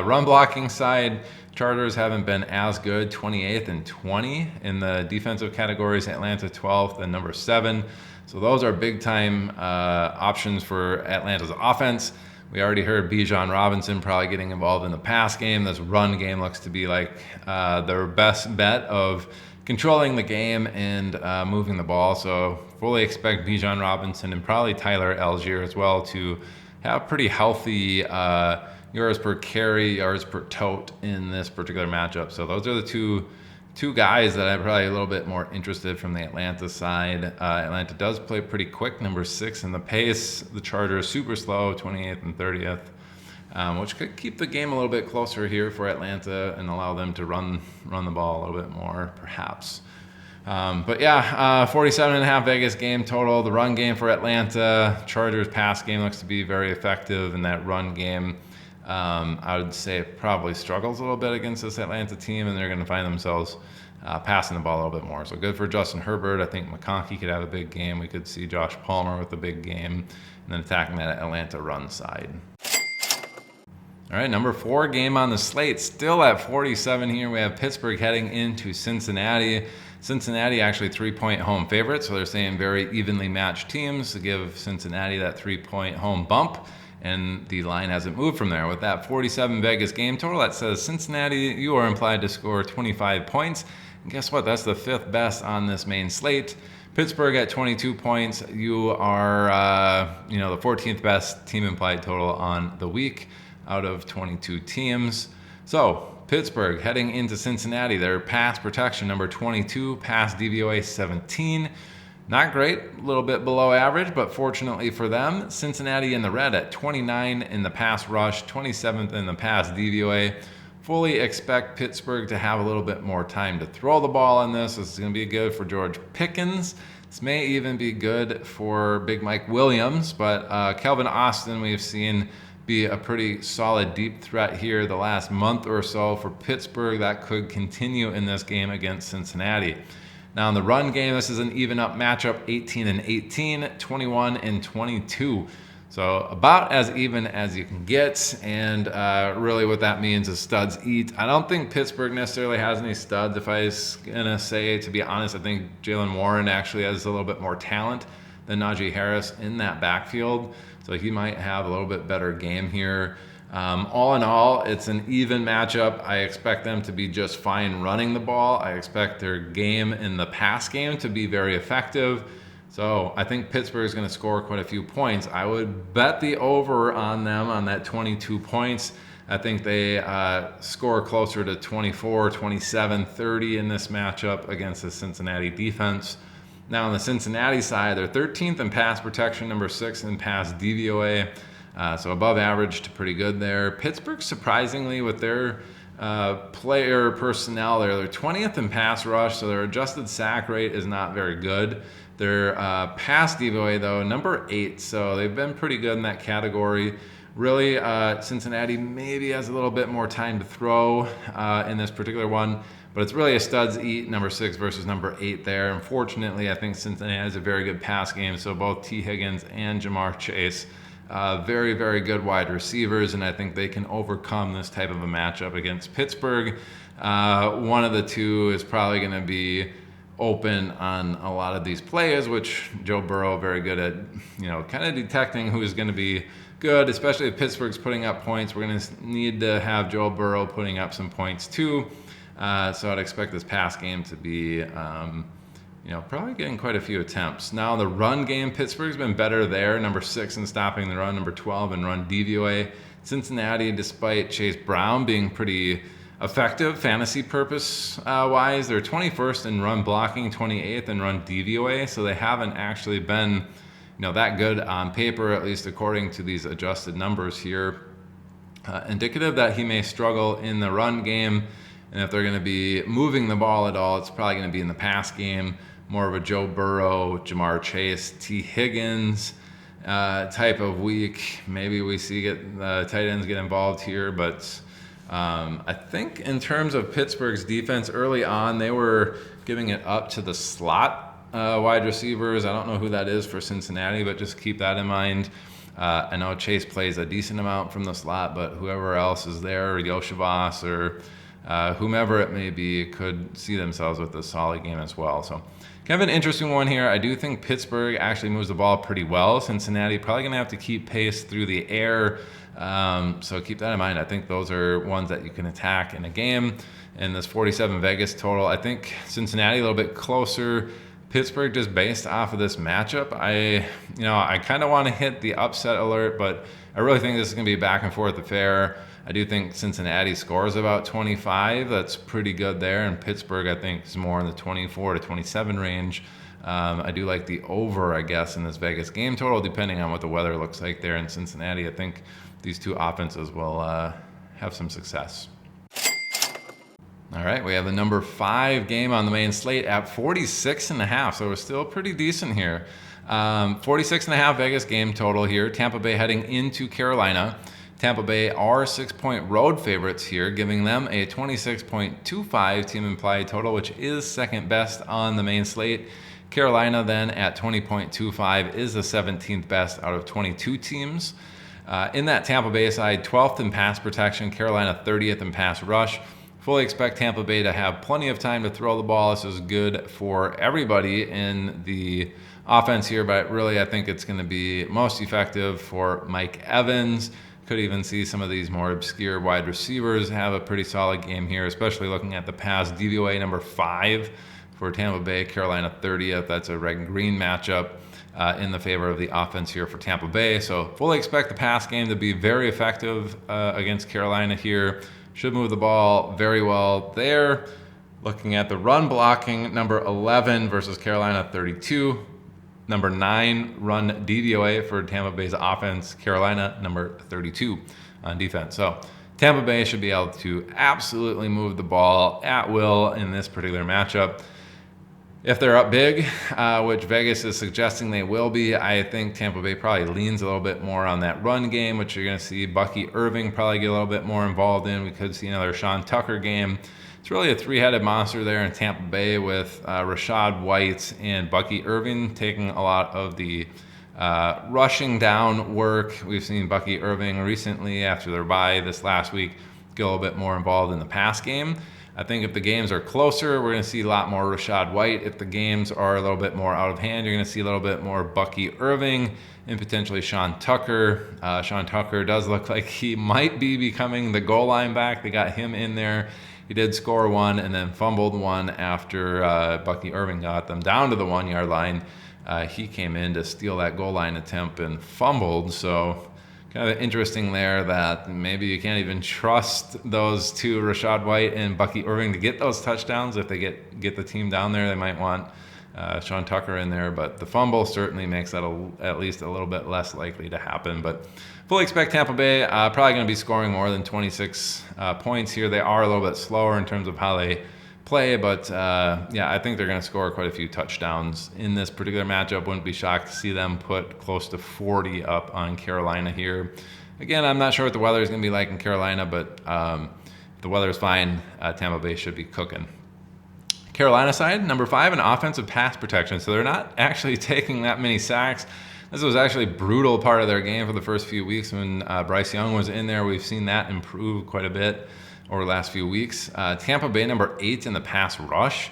S1: run blocking side, Chargers haven't been as good, 28th and 20 in the defensive categories, Atlanta 12th and number 7. So those are big time options for Atlanta's offense. We already heard Bijan Robinson probably getting involved in the pass game. This run game looks to be like their best bet of controlling the game and moving the ball. So fully expect Bijan Robinson and probably Tyler Algier as well to have pretty healthy yards per carry, yards per tote in this particular matchup. So those are the two guys that I'm probably a little bit more interested from the Atlanta side. Atlanta does play pretty quick, number 6 in the pace. The Chargers super slow, 28th and 30th, which could keep the game a little bit closer here for Atlanta and allow them to run the ball a little bit more, perhaps. But yeah, 47.5 Vegas game total. The run game for Atlanta, Chargers pass game looks to be very effective in that run game. I would say it probably struggles a little bit against this Atlanta team, and they're going to find themselves passing the ball a little bit more. So good for Justin Herbert. I think McConkey could have a big game. We could see Josh Palmer with a big game, and then attacking that Atlanta run side. All right, number 4 game on the slate, still at 47 here. We have Pittsburgh heading into Cincinnati. Cincinnati actually 3-point home favorite, so they're saying very evenly matched teams to give Cincinnati that 3-point home bump, and the line hasn't moved from there. With that 47 Vegas game total, that says Cincinnati, you are implied to score 25 points. And guess what? That's the 5th best on this main slate. Pittsburgh at 22 points, you are the 14th best team implied total on the week out of 22 teams. So Pittsburgh heading into Cincinnati, their pass protection number 22, pass DVOA 17. Not great, a little bit below average, but fortunately for them, Cincinnati in the red at 29 in the pass rush, 27th in the pass DVOA. Fully expect Pittsburgh to have a little bit more time to throw the ball in this. This is going to be good for George Pickens. This may even be good for Big Mike Williams, but Calvin Austin we've seen be a pretty solid deep threat here the last month or so for Pittsburgh. That could continue in this game against Cincinnati. Now in the run game, this is an even up matchup, 18-18, 21-22. So about as even as you can get, and really what that means is studs eat. I don't think Pittsburgh necessarily has any studs. If I was gonna say, to be honest, I think Jaylen Warren actually has a little bit more talent than Najee Harris in that backfield. So he might have a little bit better game here. All in all, it's an even matchup. I expect them to be just fine running the ball. I expect their game in the pass game to be very effective. So I think Pittsburgh is going to score quite a few points. I would bet the over on them on that 22 points. I think they score closer to 24, 27, 30 in this matchup against the Cincinnati defense. Now on the Cincinnati side, they're 13th in pass protection, number 6 in pass DVOA. So above average to pretty good there. Pittsburgh, surprisingly, with their player personnel, they're 20th in pass rush, so their adjusted sack rate is not very good. Their pass DVOA, though, number 8, so they've been pretty good in that category. Really, Cincinnati maybe has a little bit more time to throw in this particular one, but it's really a studs eat, number 6 versus number 8 there. Unfortunately, I think Cincinnati has a very good pass game, so both T. Higgins and Jamar Chase, very, very good wide receivers, and I think they can overcome this type of a matchup against Pittsburgh. One of the two is probably going to be open on a lot of these plays, which Joe Burrow very good at, kind of detecting who's going to be good, especially if Pittsburgh's putting up points. We're going to need to have Joe Burrow putting up some points too. So I'd expect this pass game to be, probably getting quite a few attempts. Now the run game, Pittsburgh's been better there, number 6 in stopping the run, number 12 in run DVOA. Cincinnati, despite Chase Brown being pretty effective fantasy purpose wise, they're 21st in run blocking, 28th in run DVOA, so they haven't actually been that good on paper, at least according to these adjusted numbers here. Indicative that he may struggle in the run game, and if they're going to be moving the ball at all, it's probably going to be in the pass game, more of a Joe Burrow, Jamar Chase, T. Higgins type of week. Maybe we see the tight ends get involved here, but I think in terms of Pittsburgh's defense early on, they were giving it up to the slot wide receivers. I don't know who that is for Cincinnati, but just keep that in mind. I know Chase plays a decent amount from the slot, but whoever else is there, Yoshavas or whomever it may be, could see themselves with a solid game as well. So kind of an interesting one here. I do think Pittsburgh actually moves the ball pretty well. Cincinnati probably going to have to keep pace through the air. So keep that in mind. I think those are ones that you can attack in a game. In this 47 Vegas total, I think Cincinnati a little bit closer. Pittsburgh, just based off of this matchup, I kind of want to hit the upset alert, but I really think this is going to be a back and forth affair. I do think Cincinnati scores about 25. That's pretty good there. And Pittsburgh, I think, is more in the 24 to 27 range. I do like the over, I guess, in this Vegas game total, depending on what the weather looks like there in Cincinnati. I think these two offenses will have some success. All right, we have the number 5 game on the main slate at 46.5, so we're still pretty decent here. 46.5 Vegas game total here. Tampa Bay heading into Carolina. Tampa Bay are 6-point road favorites here, giving them a 26.25 team implied total, which is second best on the main slate. Carolina then at 20.25 is the 17th best out of 22 teams. In that Tampa Bay side, 12th in pass protection, Carolina 30th in pass rush. Fully expect Tampa Bay to have plenty of time to throw the ball. This is good for everybody in the offense here, but really I think it's going to be most effective for Mike Evans. Could even see some of these more obscure wide receivers have a pretty solid game here, especially looking at the pass DVOA number 5 for Tampa Bay, Carolina 30th. That's a red and green matchup in the favor of the offense here for Tampa Bay. So fully expect the pass game to be very effective against Carolina here. Should move the ball very well there. Looking at the run blocking, number 11 versus Carolina 32. Number 9 run DVOA for Tampa Bay's offense, Carolina number 32 on defense. So Tampa Bay should be able to absolutely move the ball at will in this particular matchup. If they're up big, which Vegas is suggesting they will be, I think Tampa Bay probably leans a little bit more on that run game, which you're going to see Bucky Irving probably get a little bit more involved in. We could see another Sean Tucker game. It's really a three-headed monster there in Tampa Bay with Rachaad White and Bucky Irving taking a lot of the rushing down work. We've seen Bucky Irving recently after their bye this last week get a little bit more involved in the pass game. I think if the games are closer, we're going to see a lot more Rachaad White. If the games are a little bit more out of hand, you're going to see a little bit more Bucky Irving and potentially Sean Tucker. Sean Tucker does look like he might be becoming the goal line back. They got him in there. He did score one and then fumbled one after Bucky Irving got them down to the 1 yard line. He came in to steal that goal line attempt and fumbled. So kind of interesting there that maybe you can't even trust those two, Rachaad White and Bucky Irving, to get those touchdowns. If they get the team down there, they might want Sean Tucker in there, but the fumble certainly makes that at least a little bit less likely to happen. But fully expect Tampa Bay probably going to be scoring more than 26 points here. They are a little bit slower in terms of how they play, but yeah, I think they're going to score quite a few touchdowns in this particular matchup. Wouldn't be shocked to see them put close to 40 up on Carolina here. Again, I'm not sure what the weather is going to be like in Carolina, but if the weather is fine, Tampa Bay should be cooking. Carolina side, number 5 in offensive pass protection. So they're not actually taking that many sacks. This was actually a brutal part of their game for the first few weeks when Bryce Young was in there. We've seen that improve quite a bit over the last few weeks. Tampa Bay, number 8 in the pass rush.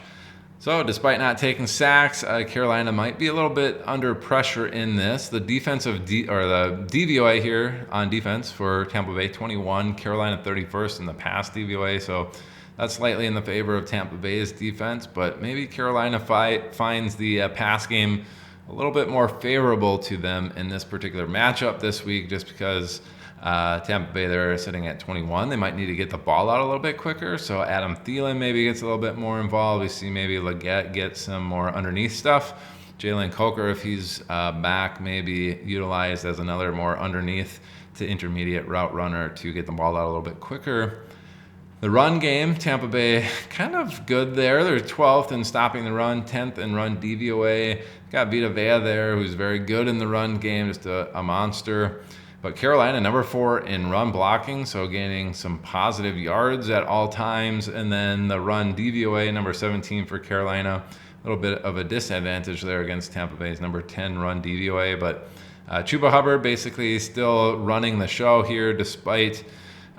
S1: So despite not taking sacks, Carolina might be a little bit under pressure in this. The the DVOA here on defense for Tampa Bay, 21, Carolina 31st in the pass DVOA. So that's slightly in the favor of Tampa Bay's defense, but maybe Carolina finds the pass game a little bit more favorable to them in this particular matchup this week, just because Tampa Bay, they're sitting at 21. They might need to get the ball out a little bit quicker, so Adam Thielen maybe gets a little bit more involved. We see maybe Leggett get some more underneath stuff. Jalen Coker, if he's back, maybe utilized as another more underneath to intermediate route runner to get the ball out a little bit quicker. The run game, Tampa Bay, kind of good there. They're 12th in stopping the run, 10th in run DVOA. Got Vita Vea there, who's very good in the run game, just a monster. But Carolina, number 4 in run blocking, so gaining some positive yards at all times. And then the run DVOA, number 17 for Carolina. A little bit of a disadvantage there against Tampa Bay's number 10 run DVOA. But Chuba Hubbard basically still running the show here despite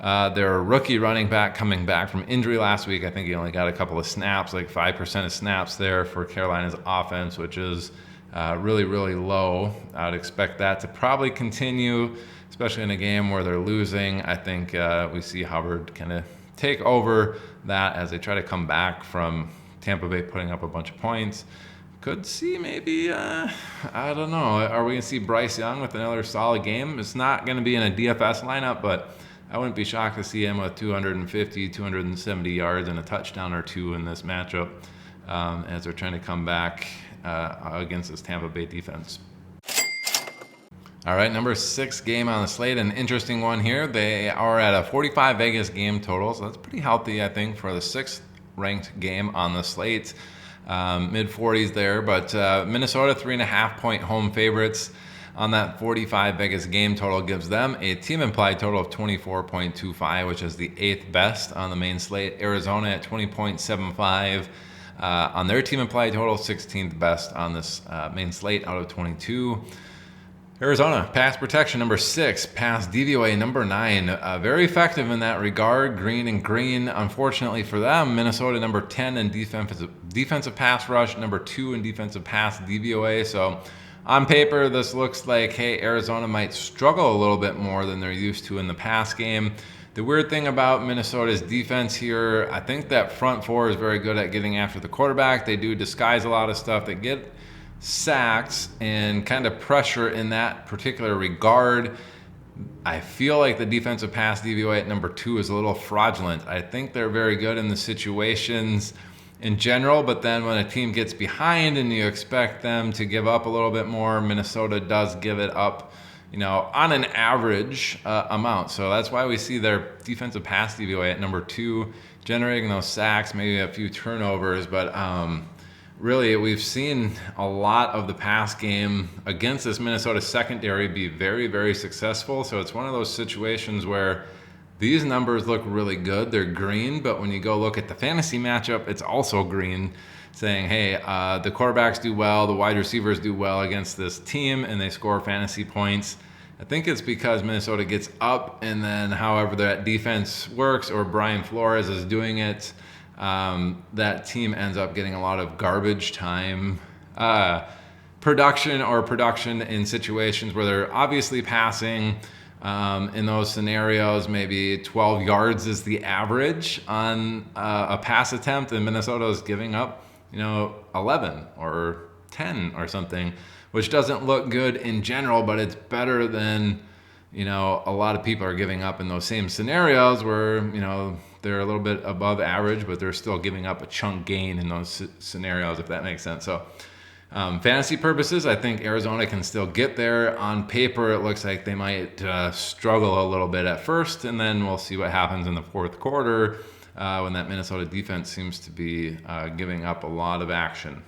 S1: their rookie running back coming back from injury last week. I think he only got a couple of snaps, like 5% of snaps there for Carolina's offense, which is really, really low. I would expect that to probably continue, especially in a game where they're losing. I think we see Hubbard kind of take over that as they try to come back from Tampa Bay putting up a bunch of points. Could see maybe, I don't know, are we going to see Bryce Young with another solid game? It's not going to be in a DFS lineup, but I wouldn't be shocked to see him with 250, 270 yards and a touchdown or two in this matchup as they're trying to come back against this Tampa Bay defense. All right, number 6 game on the slate, an interesting one here. They are at a 45 Vegas game total, so that's pretty healthy, I think, for the 6th ranked game on the slate. Mid-40s there, but Minnesota 3.5-point home favorites on that 45 Vegas game total gives them a team implied total of 24.25, which is the 8th best on the main slate. Arizona at 20.75 on their team implied total, 16th best on this main slate out of 22. Arizona, pass protection number 6, pass DVOA number 9. Very effective in that regard, green and green. Unfortunately for them, Minnesota number 10 in defensive pass rush, number 2 in defensive pass DVOA. So on paper, this looks like, hey, Arizona might struggle a little bit more than they're used to in the pass game. The weird thing about Minnesota's defense here, I think that front four is very good at getting after the quarterback. They do disguise a lot of stuff. They get sacks and kind of pressure in that particular regard. I feel like the defensive pass DVOA at number 2 is a little fraudulent. I think they're very good in the situations in general, but then when a team gets behind and you expect them to give up a little bit more, Minnesota does give it up, on an average amount. So that's why we see their defensive pass DVOA at number 2, generating those sacks, maybe a few turnovers, but really, we've seen a lot of the pass game against this Minnesota secondary be very, very successful. So it's one of those situations where these numbers look really good. They're green, but when you go look at the fantasy matchup, it's also green, saying, hey, the quarterbacks do well, the wide receivers do well against this team, and they score fantasy points. I think it's because Minnesota gets up, and then however that defense works, or Brian Flores is doing it, that team ends up getting a lot of garbage time production in situations where they're obviously passing. In those scenarios, maybe 12 yards is the average on a pass attempt, and Minnesota is giving up, 11 or 10 or something, which doesn't look good in general, but it's better than, a lot of people are giving up in those same scenarios where, they're a little bit above average, but they're still giving up a chunk gain in those scenarios, if that makes sense. So fantasy purposes, I think Arizona can still get there. On paper, it looks like they might struggle a little bit at first, and then we'll see what happens in the fourth quarter when that Minnesota defense seems to be giving up a lot of action.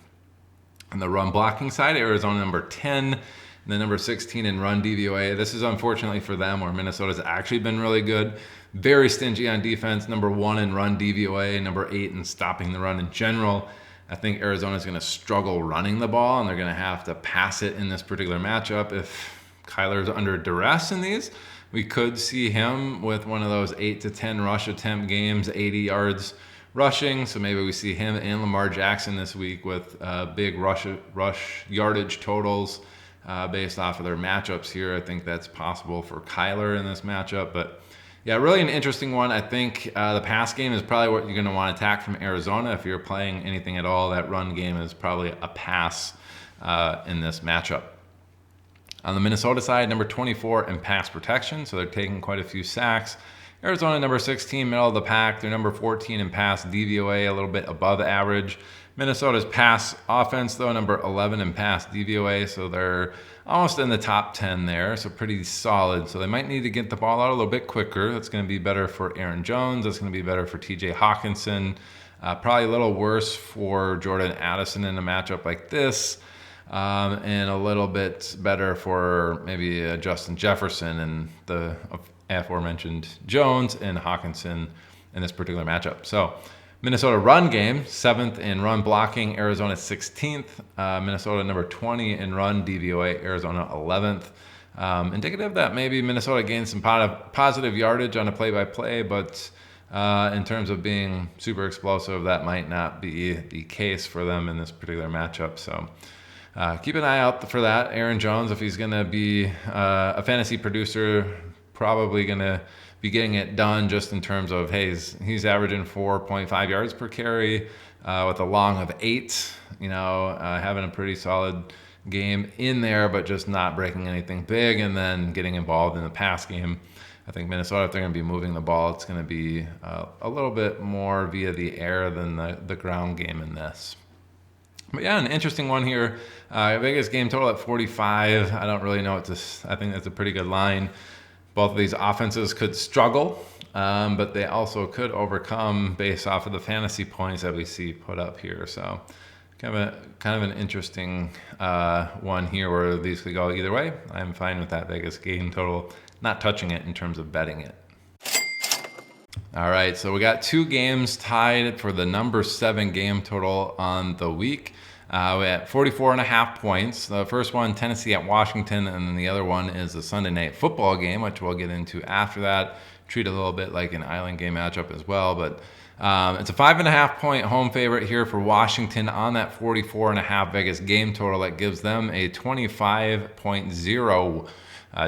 S1: On the run blocking side, Arizona number 10, and then number 16 in run DVOA. This is unfortunately for them, where Minnesota's actually been really good. Very stingy on defense, number 1 in run DVOA, number 8 in stopping the run in general. I think Arizona's going to struggle running the ball, and they're going to have to pass it in this particular matchup. If Kyler's under duress in these, we could see him with one of those 8 to 10 rush attempt games, 80 yards rushing. So maybe we see him and Lamar Jackson this week with big rush yardage totals based off of their matchups here. I think that's possible for Kyler in this matchup, but yeah, really an interesting one. I think the pass game is probably what you're going to want to attack from Arizona. If you're playing anything at all, that run game is probably a pass in this matchup. On the Minnesota side, number 24 in pass protection, so they're taking quite a few sacks. Arizona, number 16, middle of the pack. They're number 14 in pass DVOA, a little bit above average. Minnesota's pass offense, though, number 11 in pass DVOA, so they're almost in the top 10 there, so pretty solid. So they might need to get the ball out a little bit quicker. That's going to be better for Aaron Jones. That's going to be better for TJ Hawkinson. Probably a little worse for Jordan Addison in a matchup like this, and a little bit better for maybe Justin Jefferson and the aforementioned Jones and Hawkinson in this particular matchup. So Minnesota run game, 7th in run blocking, Arizona 16th. Minnesota number 20 in run DVOA, Arizona 11th. Indicative that maybe Minnesota gained some positive yardage on a play-by-play, but in terms of being super explosive, that might not be the case for them in this particular matchup. So keep an eye out for that. Aaron Jones, if he's going to be a fantasy producer, probably going to be getting it done just in terms of, hey, he's averaging 4.5 yards per carry with a long of 8, having a pretty solid game in there, but just not breaking anything big, and then getting involved in the pass game. I think Minnesota, if they're going to be moving the ball, it's going to be a little bit more via the air than the ground game in this. But yeah, an interesting one here. Vegas game total at 45. I don't really know what to. I think that's a pretty good line. Both of these offenses could struggle, but they also could overcome based off of the fantasy points that we see put up here. So kind of an interesting one here where these could go either way. I'm fine with that Vegas game total, not touching it in terms of betting it. All right, so we got 2 games tied for the number 7 game total on the week. We're at 44.5 points. The first one, Tennessee at Washington, and then the other one is the Sunday night football game, which we'll get into after that. Treat it a little bit like an island game matchup as well, but it's a 5.5 point home favorite here for Washington on that 44.5 Vegas game total. That gives them a 25.0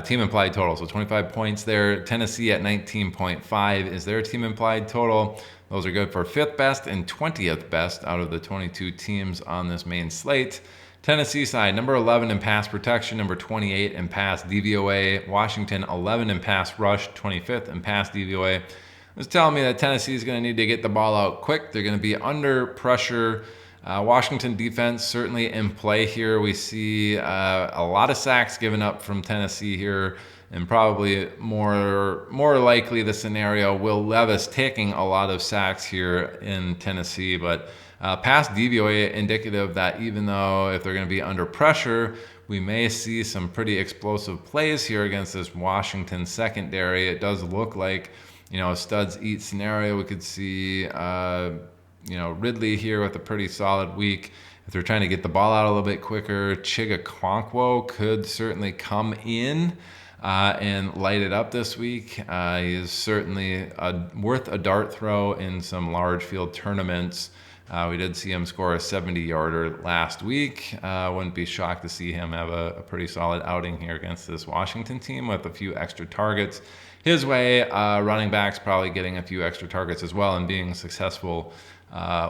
S1: team implied total. So 25 points there. Tennessee at 19.5 is their team implied total. Those are good for 5th best and 20th best out of the 22 teams on this main slate. Tennessee side, number 11 in pass protection, number 28 in pass DVOA. Washington, 11 in pass rush, 25th in pass DVOA. It's telling me that Tennessee is going to need to get the ball out quick. They're going to be under pressure. Washington defense certainly in play here. We see a lot of sacks given up from Tennessee here, and probably more likely the scenario, Will Levis taking a lot of sacks here in Tennessee. But pass DVOA indicative that even though if they're going to be under pressure, we may see some pretty explosive plays here against this Washington secondary. It does look like, a studs eat scenario. We could see, Ridley here with a pretty solid week. If they're trying to get the ball out a little bit quicker, Chigakonkwo could certainly come in and light it up this week. He is certainly worth a dart throw in some large field tournaments. We did see him score a 70-yarder last week. Wouldn't be shocked to see him have a pretty solid outing here against this Washington team with a few extra targets his way. Running backs probably getting a few extra targets as well and being successful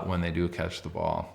S1: when they do catch the ball.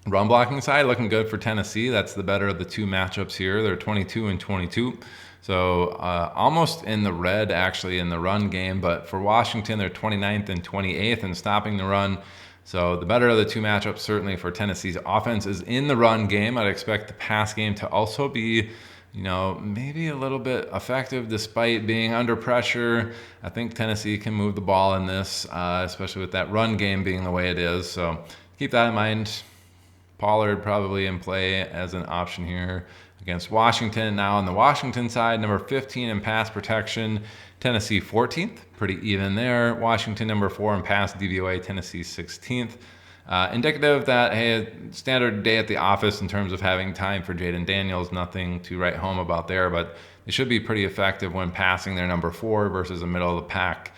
S1: Run blocking side looking good for Tennessee. That's the better of the two matchups here. They're 22 and 22. So almost in the red actually in the run game. But for Washington, they're 29th and 28th in stopping the run. So the better of the two matchups certainly for Tennessee's offense is in the run game. I'd expect the pass game to also be, maybe a little bit effective despite being under pressure. I think Tennessee can move the ball in this, especially with that run game being the way it is. So keep that in mind. Pollard probably in play as an option here against Washington. Now on the Washington side, number 15 in pass protection, Tennessee 14th, pretty even there. Washington number 4 in pass DVOA, Tennessee 16th. Indicative that, hey, standard day at the office in terms of having time for Jaden Daniels, nothing to write home about there, but they should be pretty effective when passing their number 4 versus a middle of the pack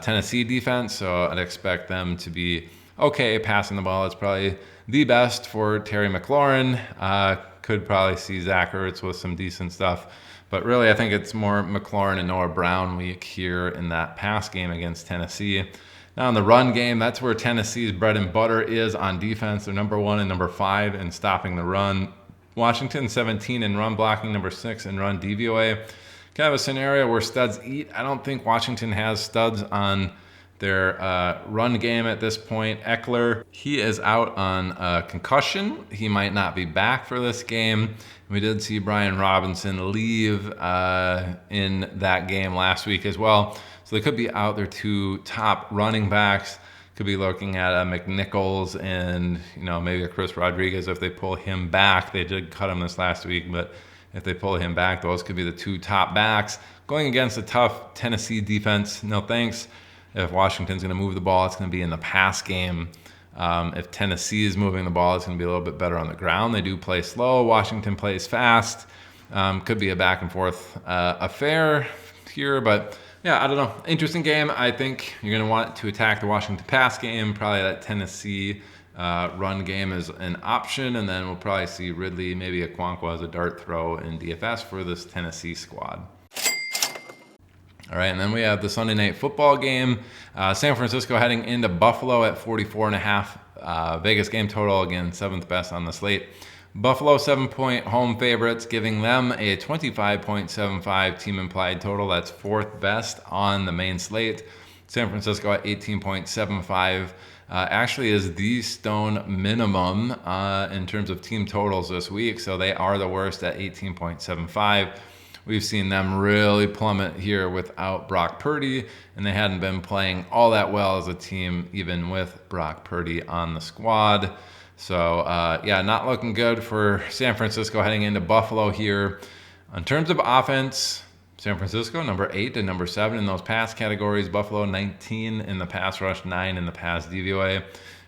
S1: Tennessee defense. So I'd expect them to be okay passing the ball. It's probably the best for Terry McLaurin. Could probably see Zach Ertz with some decent stuff. But really, I think it's more McLaurin and Noah Brown week here in that pass game against Tennessee. Now in the run game, that's where Tennessee's bread and butter is on defense. They're number 1 and number 5 in stopping the run. Washington 17 in run blocking, number 6 in run DVOA. Kind of a scenario where studs eat. I don't think Washington has studs on their run game at this point. Eckler, he is out on concussion. He might not be back for this game. We did see Brian Robinson leave in that game last week as well. So they could be out their two top running backs. Could be looking at a McNichols and maybe a Chris Rodriguez if they pull him back. They did cut him this last week, but if they pull him back, those could be the two top backs. Going against a tough Tennessee defense, no thanks. If Washington's going to move the ball, it's going to be in the pass game. If Tennessee is moving the ball, it's going to be a little bit better on the ground. They do play slow. Washington plays fast. Could be a back and forth affair here, but yeah, I don't know. Interesting game. I think you're going to want to attack the Washington pass game. Probably that Tennessee run game is an option, and then we'll probably see Ridley, maybe Okonkwo as a dart throw in DFS for this Tennessee squad. All right, and then we have the Sunday night football game. San Francisco heading into Buffalo at 44.5. Vegas game total, again, 7th best on the slate. Buffalo 7-point home favorites, giving them a 25.75 team implied total. That's 4th best on the main slate. San Francisco at 18.75 actually is the stone minimum in terms of team totals this week. So they are the worst at 18.75. We've seen them really plummet here without Brock Purdy, and they hadn't been playing all that well as a team, even with Brock Purdy on the squad. So, not looking good for San Francisco heading into Buffalo here. In terms of offense, San Francisco, number 8 and number 7 in those pass categories. Buffalo, 19 in the pass rush, 9 in the pass DVOA.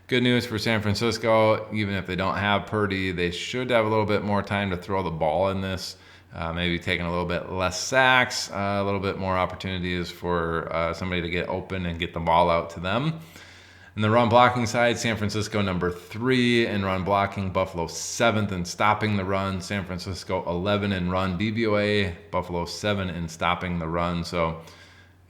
S1: Good news for San Francisco, even if they don't have Purdy, they should have a little bit more time to throw the ball in this. Maybe taking a little bit less sacks, a little bit more opportunities for somebody to get open and get the ball out to them. In the run blocking side, San Francisco number 3 in run blocking, Buffalo 7th in stopping the run, San Francisco 11 in run DVOA, Buffalo 7 in stopping the run. So,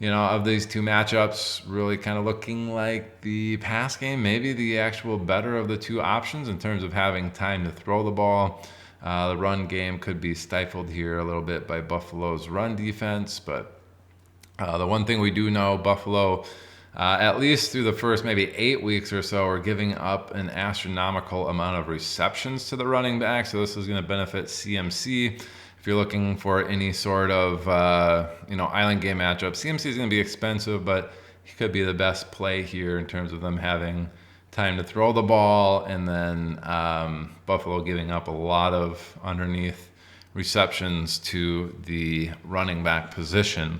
S1: of these two matchups, really kind of looking like the pass game, maybe the actual better of the two options in terms of having time to throw the ball. The run game could be stifled here a little bit by Buffalo's run defense, but the one thing we do know, Buffalo, at least through the first maybe 8 weeks or so, are giving up an astronomical amount of receptions to the running back, so this is going to benefit CMC. If you're looking for any sort of island game matchup, CMC is going to be expensive, but he could be the best play here in terms of them having time to throw the ball, and then Buffalo giving up a lot of underneath receptions to the running back position.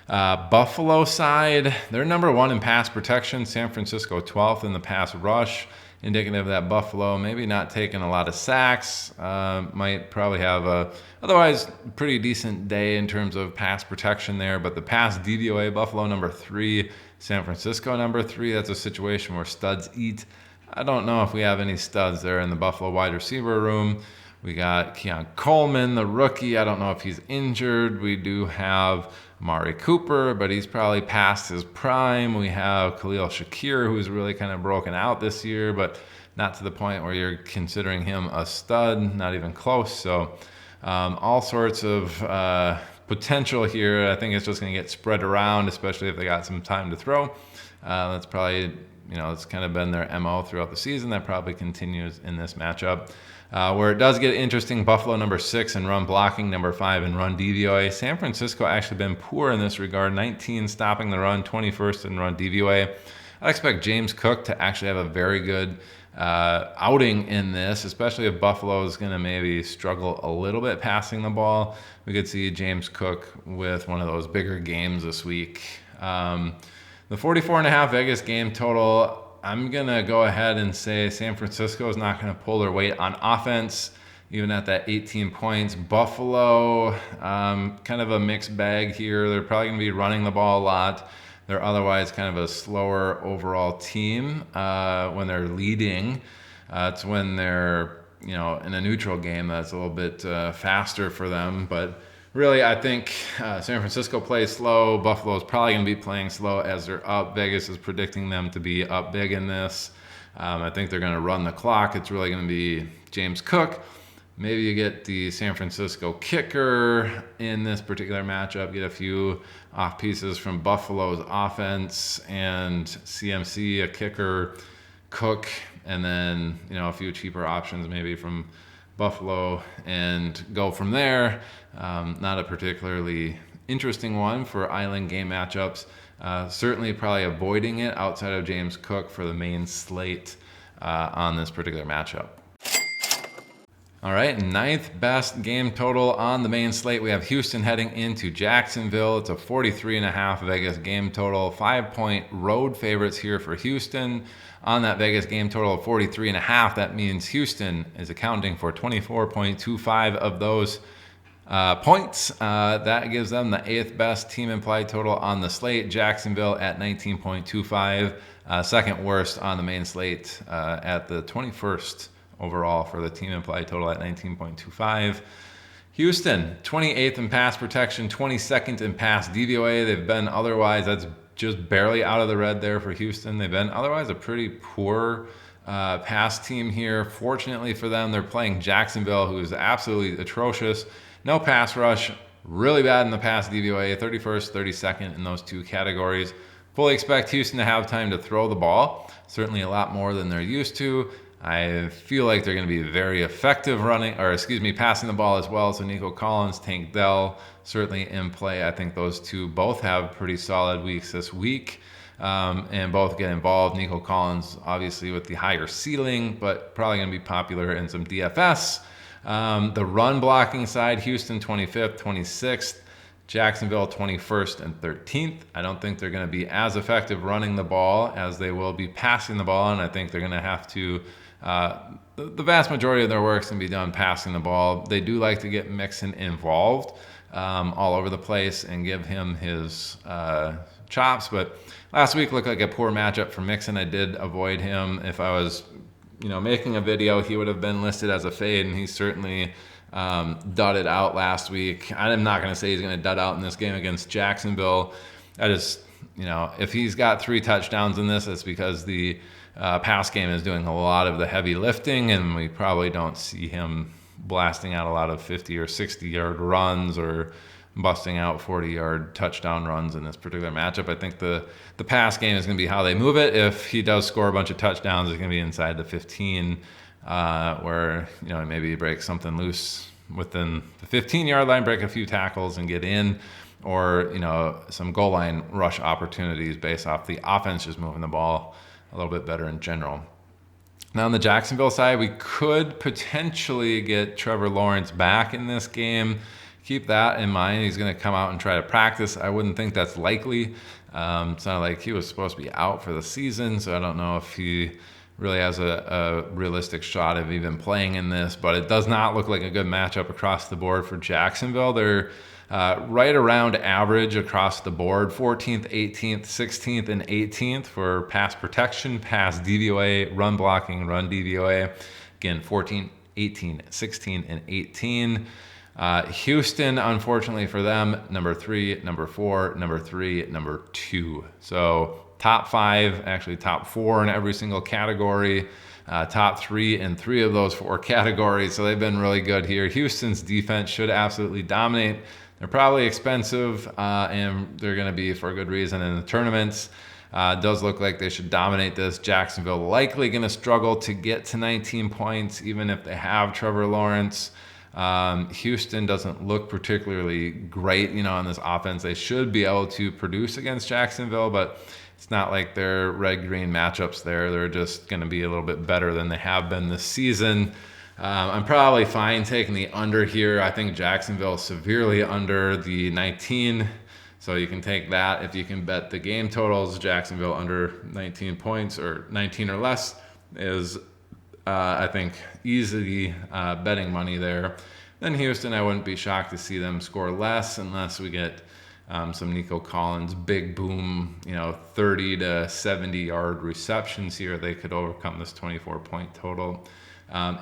S1: Buffalo side, they're number 1 in pass protection, San Francisco 12th in the pass rush, indicative that Buffalo maybe not taking a lot of sacks, might probably have a otherwise pretty decent day in terms of pass protection there, but the pass DVOA, Buffalo number 3, San Francisco number 3, that's a situation where studs eat. I don't know if we have any studs there in the Buffalo wide receiver room. We got Keon Coleman, the rookie. I don't know if he's injured. We do have Amari Cooper, but he's probably past his prime. We have Khalil Shakir, who's really kind of broken out this year, but not to the point where you're considering him a stud, not even close. So all sorts of potential here. I think it's just going to get spread around, especially if they got some time to throw. That's probably, it's kind of been their MO throughout the season. That probably continues in this matchup. Where it does get interesting, Buffalo number 6 in run blocking, number 5 in run DVOA. San Francisco actually been poor in this regard, 19 stopping the run, 21st in run DVOA. I expect James Cook to actually have a very good outing in this, especially if Buffalo is going to maybe struggle a little bit passing the ball. We could see James Cook with one of those bigger games this week. The 44.5 Vegas game total, I'm going to go ahead and say San Francisco is not going to pull their weight on offense, even at that 18 points. Buffalo, kind of a mixed bag here. They're probably going to be running the ball a lot. They're otherwise kind of a slower overall team when they're leading. It's when they're, in a neutral game that's a little bit faster for them. But really, I think San Francisco plays slow. Buffalo's probably going to be playing slow as they're up. Vegas is predicting them to be up big in this. I think they're going to run the clock. It's really going to be James Cook. Maybe you get the San Francisco kicker in this particular matchup, get a few off pieces from Buffalo's offense, and CMC, a kicker, Cook, and then, a few cheaper options maybe from Buffalo, and go from there. Not a particularly interesting one for island game matchups. Certainly probably avoiding it outside of James Cook for the main slate on this particular matchup. All right, 9th best game total on the main slate. We have Houston heading into Jacksonville. It's a 43.5 Vegas game total. 5-point road favorites here for Houston. On that Vegas game total of 43.5, that means Houston is accounting for 24.25 of those points. That gives them the 8th best team implied total on the slate. Jacksonville at 19.25, second worst on the main slate at the 21st overall for the team implied total at 19.25. Houston, 28th in pass protection, 22nd in pass DVOA. They've been otherwise, that's just barely out of the red there for Houston. They've been otherwise a pretty poor pass team here. Fortunately for them, they're playing Jacksonville, who is absolutely atrocious. No pass rush, really bad in the pass DVOA, 31st, 32nd in those two categories. Fully expect Houston to have time to throw the ball, certainly a lot more than they're used to. I feel like they're going to be very effective passing the ball as well. So Nico Collins, Tank Dell, certainly in play. I think those two both have pretty solid weeks this week and both get involved. Nico Collins, obviously with the higher ceiling, but probably going to be popular in some DFS. The run blocking side, Houston 25th, 26th. Jacksonville 21st and 13th. I don't think they're going to be as effective running the ball as they will be passing the ball, and I think they're going to have to the vast majority of their work is going to be done passing the ball. They do like to get Mixon involved all over the place and give him his chops, but last week looked like a poor matchup for Mixon. I did avoid him. If I was making a video, he would have been listed as a fade, and he certainly dudded out last week. I'm not going to say he's going to dud out in this game against Jacksonville. I just, if he's got 3 touchdowns in this, it's because the pass game is doing a lot of the heavy lifting, and we probably don't see him blasting out a lot of 50 or 60-yard runs or busting out 40-yard touchdown runs in this particular matchup. I think the pass game is going to be how they move it. If he does score a bunch of touchdowns, it's going to be inside the 15, where maybe he breaks something loose within the 15-yard line, break a few tackles and get in, or some goal line rush opportunities based off the offense just moving the ball a little bit better in general. Now on the Jacksonville side, we could potentially get Trevor Lawrence back in this game. Keep that in mind. He's going to come out and try to practice. I wouldn't think that's likely. It's not like he was supposed to be out for the season, so I don't know if he really has a realistic shot of even playing in this, but it does not look like a good matchup across the board for Jacksonville. They're right around average across the board, 14th, 18th, 16th, and 18th for pass protection, pass DVOA, run blocking, run DVOA. Again, 14, 18, 16, and 18. Houston, unfortunately for them, number 3, number 4, number 3, number 2. So top 5, actually top 4 in every single category. Top 3 in 3 of those 4 categories. So they've been really good here. Houston's defense should absolutely dominate. They're probably expensive, and they're going to be for a good reason in the tournaments. It does look like they should dominate this. Jacksonville likely going to struggle to get to 19 points, even if they have Trevor Lawrence. Houston doesn't look particularly great, on this offense. They should be able to produce against Jacksonville, but it's not like they're red-green matchups there. They're just going to be a little bit better than they have been this season. I'm probably fine taking the under here. I think Jacksonville severely under the 19, so you can take that. If you can bet the game totals, Jacksonville under 19 points or 19 or less is, I think, easily betting money there. Then Houston, I wouldn't be shocked to see them score less unless we get some Nico Collins big boom, 30 to 70 yard receptions here. They could overcome this 24-point total.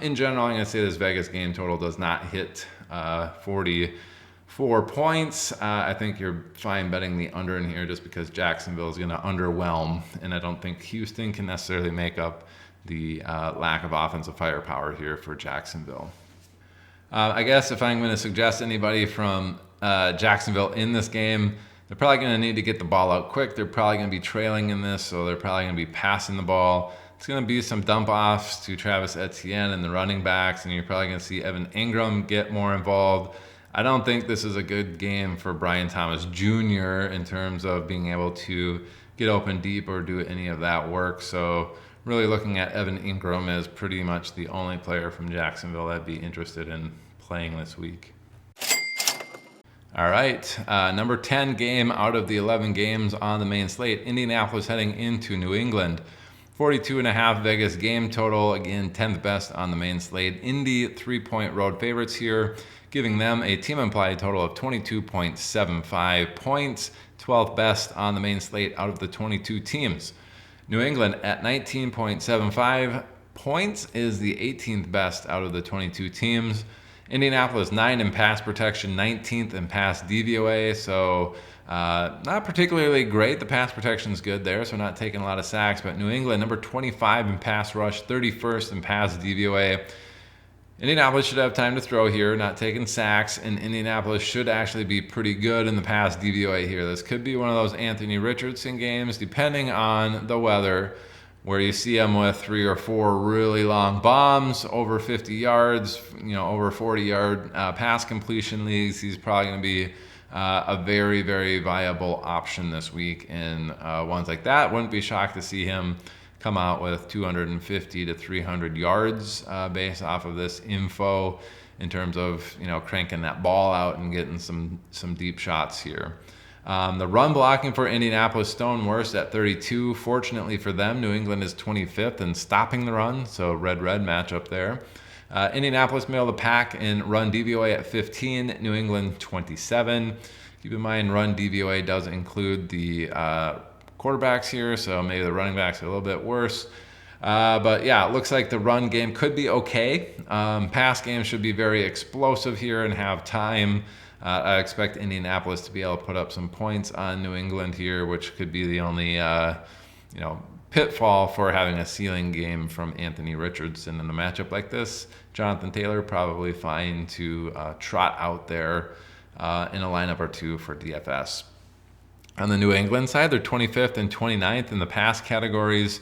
S1: In general, I'm going to say this Vegas game total does not hit 44 points. I think you're fine betting the under in here just because Jacksonville is going to underwhelm, and I don't think Houston can necessarily make up the lack of offensive firepower here for Jacksonville. I guess if I'm going to suggest anybody from Jacksonville in this game, they're probably going to need to get the ball out quick. They're probably going to be trailing in this, so they're probably going to be passing the ball. It's going to be some dump offs to Travis Etienne and the running backs, and you're probably going to see Evan Ingram get more involved. I don't think this is a good game for Brian Thomas Jr. in terms of being able to get open deep or do any of that work. So really looking at Evan Ingram as pretty much the only player from Jacksonville I'd be interested in playing this week. All right, number 10 game out of the 11 games on the main slate. Indianapolis heading into New England. 42.5 Vegas game total. Again, 10th best on the main slate. Indy 3-point road favorites here, giving them a team implied total of 22.75 points. 12th best on the main slate out of the 22 teams. New England at 19.75 points is the 18th best out of the 22 teams. Indianapolis 9 in pass protection, 19th in pass DVOA, so not particularly great. The pass protection is good there, so not taking a lot of sacks. But New England, number 25 in pass rush, 31st in pass DVOA. Indianapolis should have time to throw here, not taking sacks, and Indianapolis should actually be pretty good in the pass DVOA here. This could be one of those Anthony Richardson games, depending on the weather, where you see him with 3 or 4 really long bombs over 50 yards, over 40-yard pass completion leagues. He's probably going to be a very, very viable option this week in ones like that. Wouldn't be shocked to see him come out with 250 to 300 yards based off of this info in terms of, cranking that ball out and getting some deep shots here. The run blocking for Indianapolis, stone worst at 32. Fortunately for them, New England is 25th in stopping the run, so red-red matchup there. Indianapolis middle of the pack in run DVOA at 15, New England 27. Keep in mind, run DVOA does include the quarterbacks here, so maybe the running backs are a little bit worse. But yeah, it looks like the run game could be okay. Pass game should be very explosive here and have time. I expect Indianapolis to be able to put up some points on New England here, which could be the only pitfall for having a ceiling game from Anthony Richardson in a matchup like this. Jonathan Taylor probably fine to trot out there in a lineup or two for DFS. On the New England side, they're 25th and 29th in the pass categories.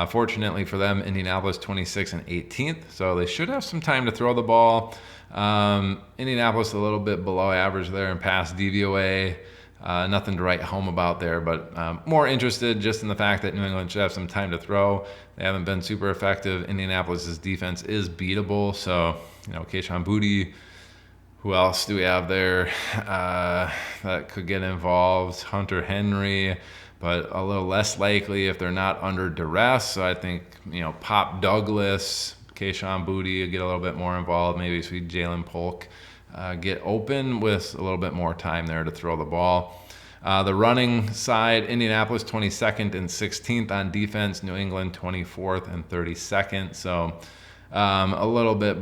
S1: Fortunately for them, Indianapolis 26th and 18th, so they should have some time to throw the ball. Indianapolis a little bit below average there in pass DVOA. Nothing to write home about there, but more interested just in the fact that New England should have some time to throw. They haven't been super effective. Indianapolis's defense is beatable, so Kayshon Boutte. Who else do we have there that could get involved? Hunter Henry, but a little less likely if they're not under duress. So I think Pop Douglas, Kayshon Boutte get a little bit more involved. Maybe see Jalen Polk get open with a little bit more time there to throw the ball. The running side, Indianapolis 22nd and 16th on defense. New England 24th and 32nd. So a little bit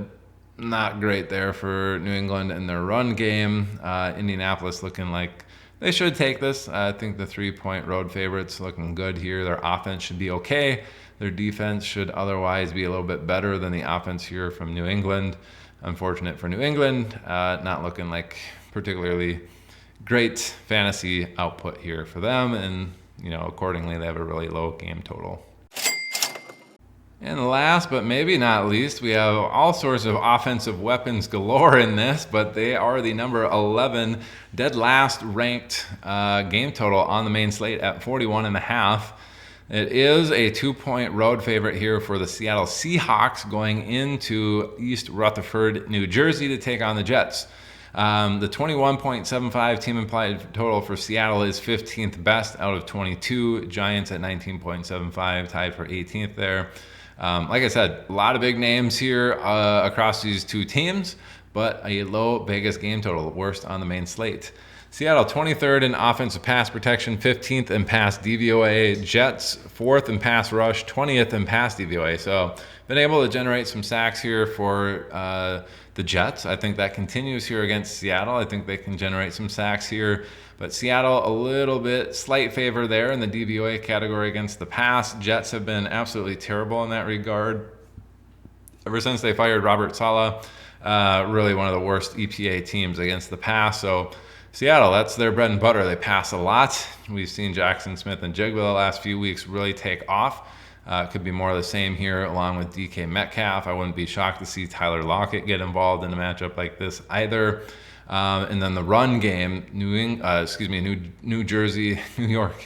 S1: not great there for New England in their run game. Indianapolis looking like they should take this. I think the 3-point road favorites looking good here. Their offense should be okay. Their defense should otherwise be a little bit better than the offense here from New England. Unfortunate for New England, not looking like particularly great fantasy output here for them, and accordingly they have a really low game total. And last but maybe not least, we have all sorts of offensive weapons galore in this, but they are the number 11 dead last ranked game total on the main slate at 41.5. It is a 2-point road favorite here for the Seattle Seahawks going into East Rutherford, New Jersey to take on the Jets. The 21.75 team implied total for Seattle is 15th best out of 22. Giants at 19.75, tied for 18th there. Like I said, a lot of big names here across these two teams, but a low Vegas game total, worst on the main slate. Seattle 23rd in offensive pass protection, 15th in pass DVOA. Jets 4th in pass rush, 20th in pass DVOA. So been able to generate some sacks here for the Jets. I think that continues here against Seattle. I think they can generate some sacks here. But Seattle, a little bit slight favor there in the DVOA category against the pass. Jets have been absolutely terrible in that regard. Ever since they fired Robert Saleh, really one of the worst EPA teams against the pass. So Seattle, that's their bread and butter. They pass a lot. We've seen Jackson Smith and Jigba the last few weeks really take off. Could be more of the same here along with DK Metcalf. I wouldn't be shocked to see Tyler Lockett get involved in a matchup like this either. And then the run game, New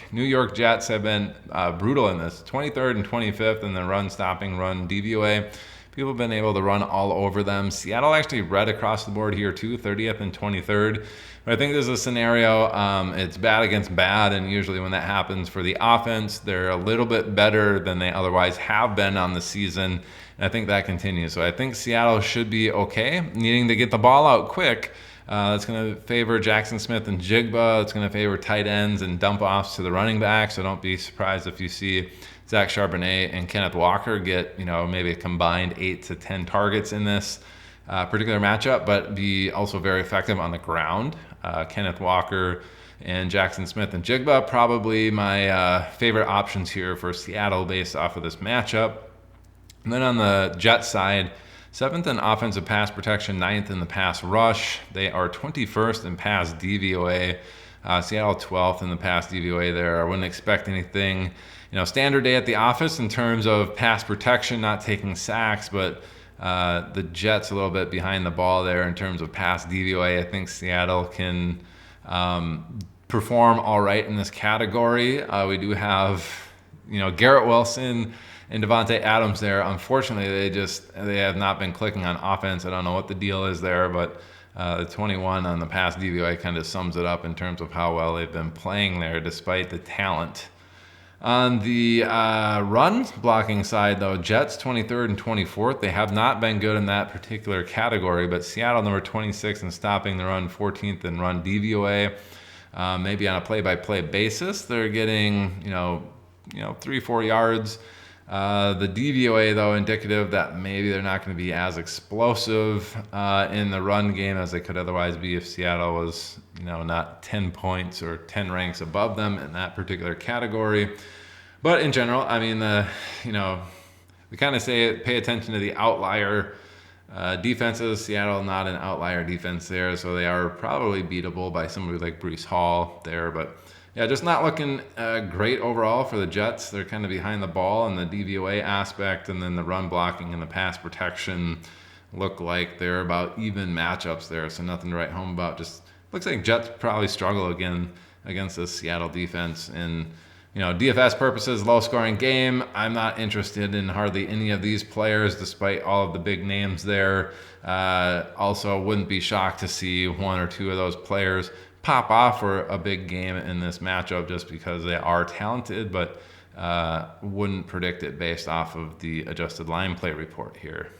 S1: York Jets have been brutal in this. 23rd and 25th in the run DVOA. People have been able to run all over them. Seattle actually red across the board here too, 30th and 23rd. But I think this is a scenario, it's bad against bad, and usually when that happens for the offense, they're a little bit better than they otherwise have been on the season, and I think that continues. So I think Seattle should be okay, needing to get the ball out quick. That's going to favor Jackson Smith and Jigba. It's going to favor tight ends and dump offs to the running back, so don't be surprised if you see Zach Charbonnet and Kenneth Walker get, maybe a combined 8 to 10 targets in this particular matchup, but be also very effective on the ground. Kenneth Walker and Jackson Smith and Jigba, probably my favorite options here for Seattle based off of this matchup. And then on the Jets side, 7th in offensive pass protection, 9th in the pass rush. They are 21st in pass DVOA. Seattle 12th in the pass DVOA there. I wouldn't expect anything, standard day at the office in terms of pass protection, not taking sacks, but the Jets a little bit behind the ball there in terms of pass DVOA. I think Seattle can perform all right in this category. We do have, Garrett Wilson and Devontae Adams there. Unfortunately, they have not been clicking on offense. I don't know what the deal is there, but the 21 on the pass DVOA kind of sums it up in terms of how well they've been playing there despite the talent. On the run blocking side, though, Jets 23rd and 24th. They have not been good in that particular category, but Seattle number 26 in stopping the run, 14th in run DVOA. Maybe on a play-by-play basis, they're getting 3-4 yards. The DVOA, though, indicative that maybe they're not going to be as explosive in the run game as they could otherwise be if Seattle was, not 10 points or 10 ranks above them in that particular category. But in general, I mean, we kind of say pay attention to the outlier defenses. Seattle not an outlier defense there, so they are probably beatable by somebody like Breece Hall there, but yeah, just not looking great overall for the Jets. They're kind of behind the ball in the DVOA aspect, and then the run blocking and the pass protection look like they're about even matchups there, so nothing to write home about. Just looks like Jets probably struggle again against the Seattle defense. And, DFS purposes, low-scoring game. I'm not interested in hardly any of these players, despite all of the big names there. Also, wouldn't be shocked to see one or two of those players pop off for a big game in this matchup just because they are talented, but wouldn't predict it based off of the adjusted line play report here.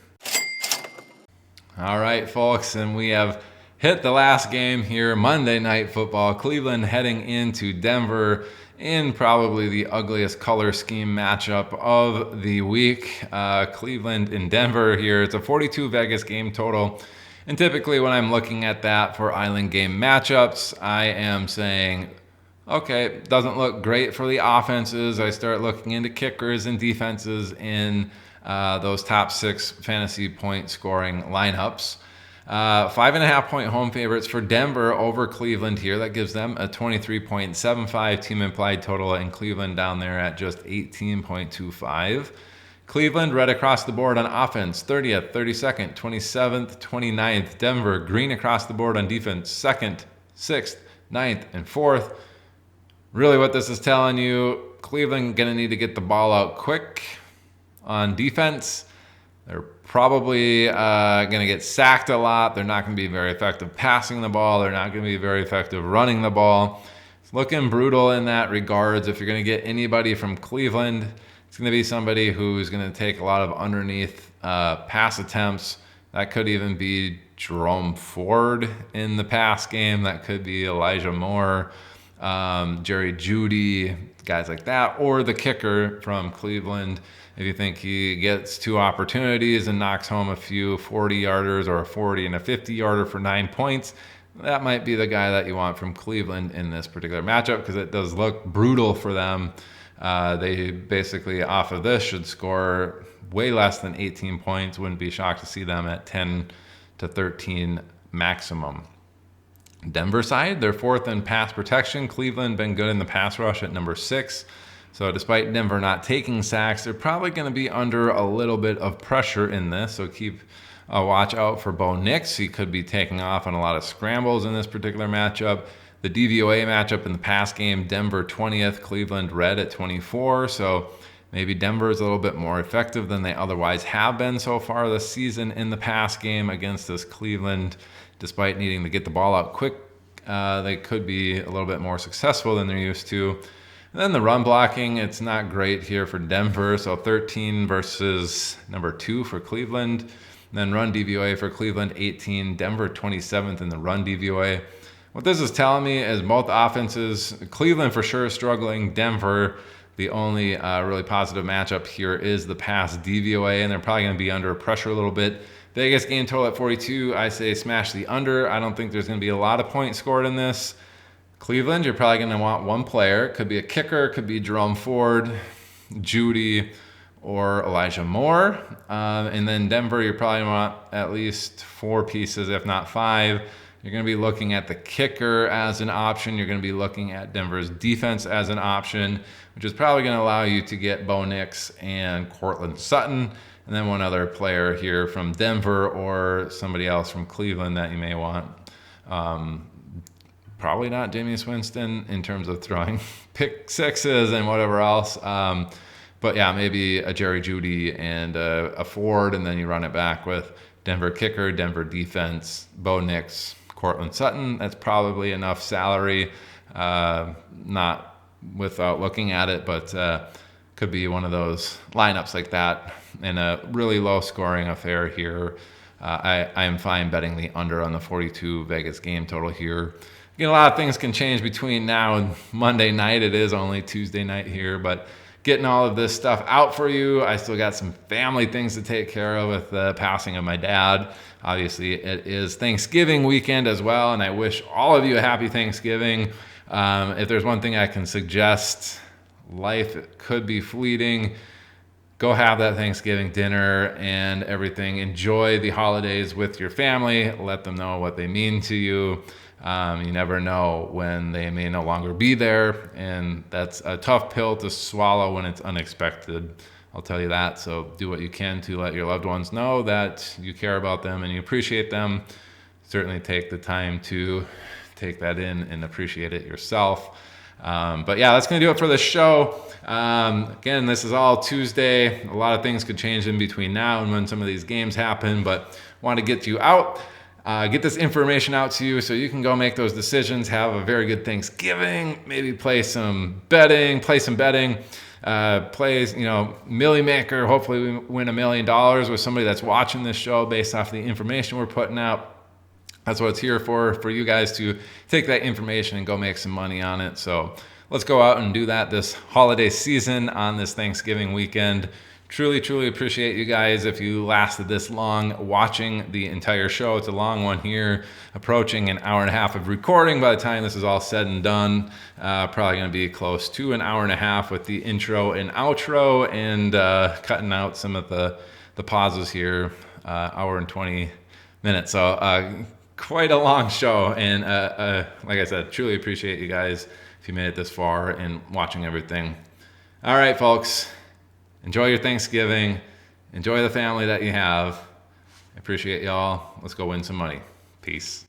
S1: All right, folks, and we have hit the last game here, Monday Night Football. Cleveland heading into Denver in probably the ugliest color scheme matchup of the week. Cleveland in Denver here. It's a 42 Vegas game total. And typically when I'm looking at that for island game matchups, I am saying, okay, doesn't look great for the offenses. I start looking into kickers and defenses in those top 6 fantasy point scoring lineups. 5.5 point home favorites for Denver over Cleveland here. That gives them a 23.75 team implied total, and Cleveland down there at just 18.25. Cleveland red across the board on offense, 30th, 32nd, 27th, 29th. Denver green across the board on defense, 2nd, 6th, 9th, and 4th. Really what this is telling you, Cleveland going to need to get the ball out quick on defense. They're probably going to get sacked a lot. They're not going to be very effective passing the ball. They're not going to be very effective running the ball. It's looking brutal in that regards. If you're going to get anybody from Cleveland, it's going to be somebody who's going to take a lot of underneath pass attempts. That could even be Jerome Ford in the pass game. That could be Elijah Moore, Jerry Jeudy, guys like that, or the kicker from Cleveland. If you think he gets 2 opportunities and knocks home a few 40-yarders or a 40 and a 50-yarder for 9 points, that might be the guy that you want from Cleveland in this particular matchup because it does look brutal for them. They basically, off of this, should score way less than 18 points. Wouldn't be shocked to see them at 10 to 13 maximum. Denver side, they're 4th in pass protection. Cleveland been good in the pass rush at number 6. So despite Denver not taking sacks, they're probably going to be under a little bit of pressure in this. So keep a watch out for Bo Nix. He could be taking off on a lot of scrambles in this particular matchup. The DVOA matchup in the pass game, Denver 20th, Cleveland red at 24. So maybe Denver is a little bit more effective than they otherwise have been so far this season in the pass game against this Cleveland. Despite needing to get the ball out quick, they could be a little bit more successful than they're used to. And then the run blocking, it's not great here for Denver. So 13 versus number 2 for Cleveland. And then run DVOA for Cleveland, 18. Denver 27th in the run DVOA. What this is telling me is both offenses, Cleveland for sure is struggling. Denver, the only really positive matchup here is the pass DVOA, and they're probably going to be under pressure a little bit. Vegas game total at 42. I say smash the under. I don't think there's going to be a lot of points scored in this. Cleveland, you're probably going to want one player. Could be a kicker, could be Jerome Ford, Jeudy, or Elijah Moore. And then Denver, you probably want at least 4 pieces, if not 5. You're going to be looking at the kicker as an option. You're going to be looking at Denver's defense as an option, which is probably going to allow you to get Bo Nix and Cortland Sutton, and then one other player here from Denver or somebody else from Cleveland that you may want. probably not Jameis Winston in terms of throwing pick sixes and whatever else. But yeah, maybe a Jerry Jeudy and a Ford, and then you run it back with Denver kicker, Denver defense, Bo Nix, Cortland Sutton. That's probably enough salary. Not without looking at it, but could be one of those lineups like that in a really low scoring affair here. I am fine betting the under on the 42 Vegas game total here. Again, a lot of things can change between now and Monday night. It is only Tuesday night here, but getting all of this stuff out for you. I still got some family things to take care of with the passing of my dad. Obviously, it is Thanksgiving weekend as well, and I wish all of you a happy Thanksgiving. If there's one thing I can suggest, life could be fleeting. Go have that Thanksgiving dinner and everything. Enjoy the holidays with your family. Let them know what they mean to you. You never know when they may no longer be there, and that's a tough pill to swallow when it's unexpected. I'll tell you that. So do what you can to let your loved ones know that you care about them and you appreciate them. Certainly take the time to take that in and appreciate it yourself. But yeah, that's going to do it for the show. Again, this is all Tuesday. A lot of things could change in between now and when some of these games happen, but want to get you out. Get this information out to you so you can go make those decisions, have a very good Thanksgiving, maybe play some betting, Millie Maker, hopefully we win $1 million with somebody that's watching this show based off the information we're putting out. That's what it's here for you guys to take that information and go make some money on it. So let's go out and do that this holiday season on this Thanksgiving weekend. Truly, truly appreciate you guys if you lasted this long watching the entire show. It's a long one here, approaching an hour and a half of recording by the time this is all said and done. Probably going to be close to an hour and a half with the intro and outro and cutting out some of the pauses here, hour and 20 minutes. So quite a long show. And like I said, truly appreciate you guys if you made it this far and watching everything. All right, folks. Enjoy your Thanksgiving. Enjoy the family that you have. I appreciate y'all. Let's go win some money. Peace.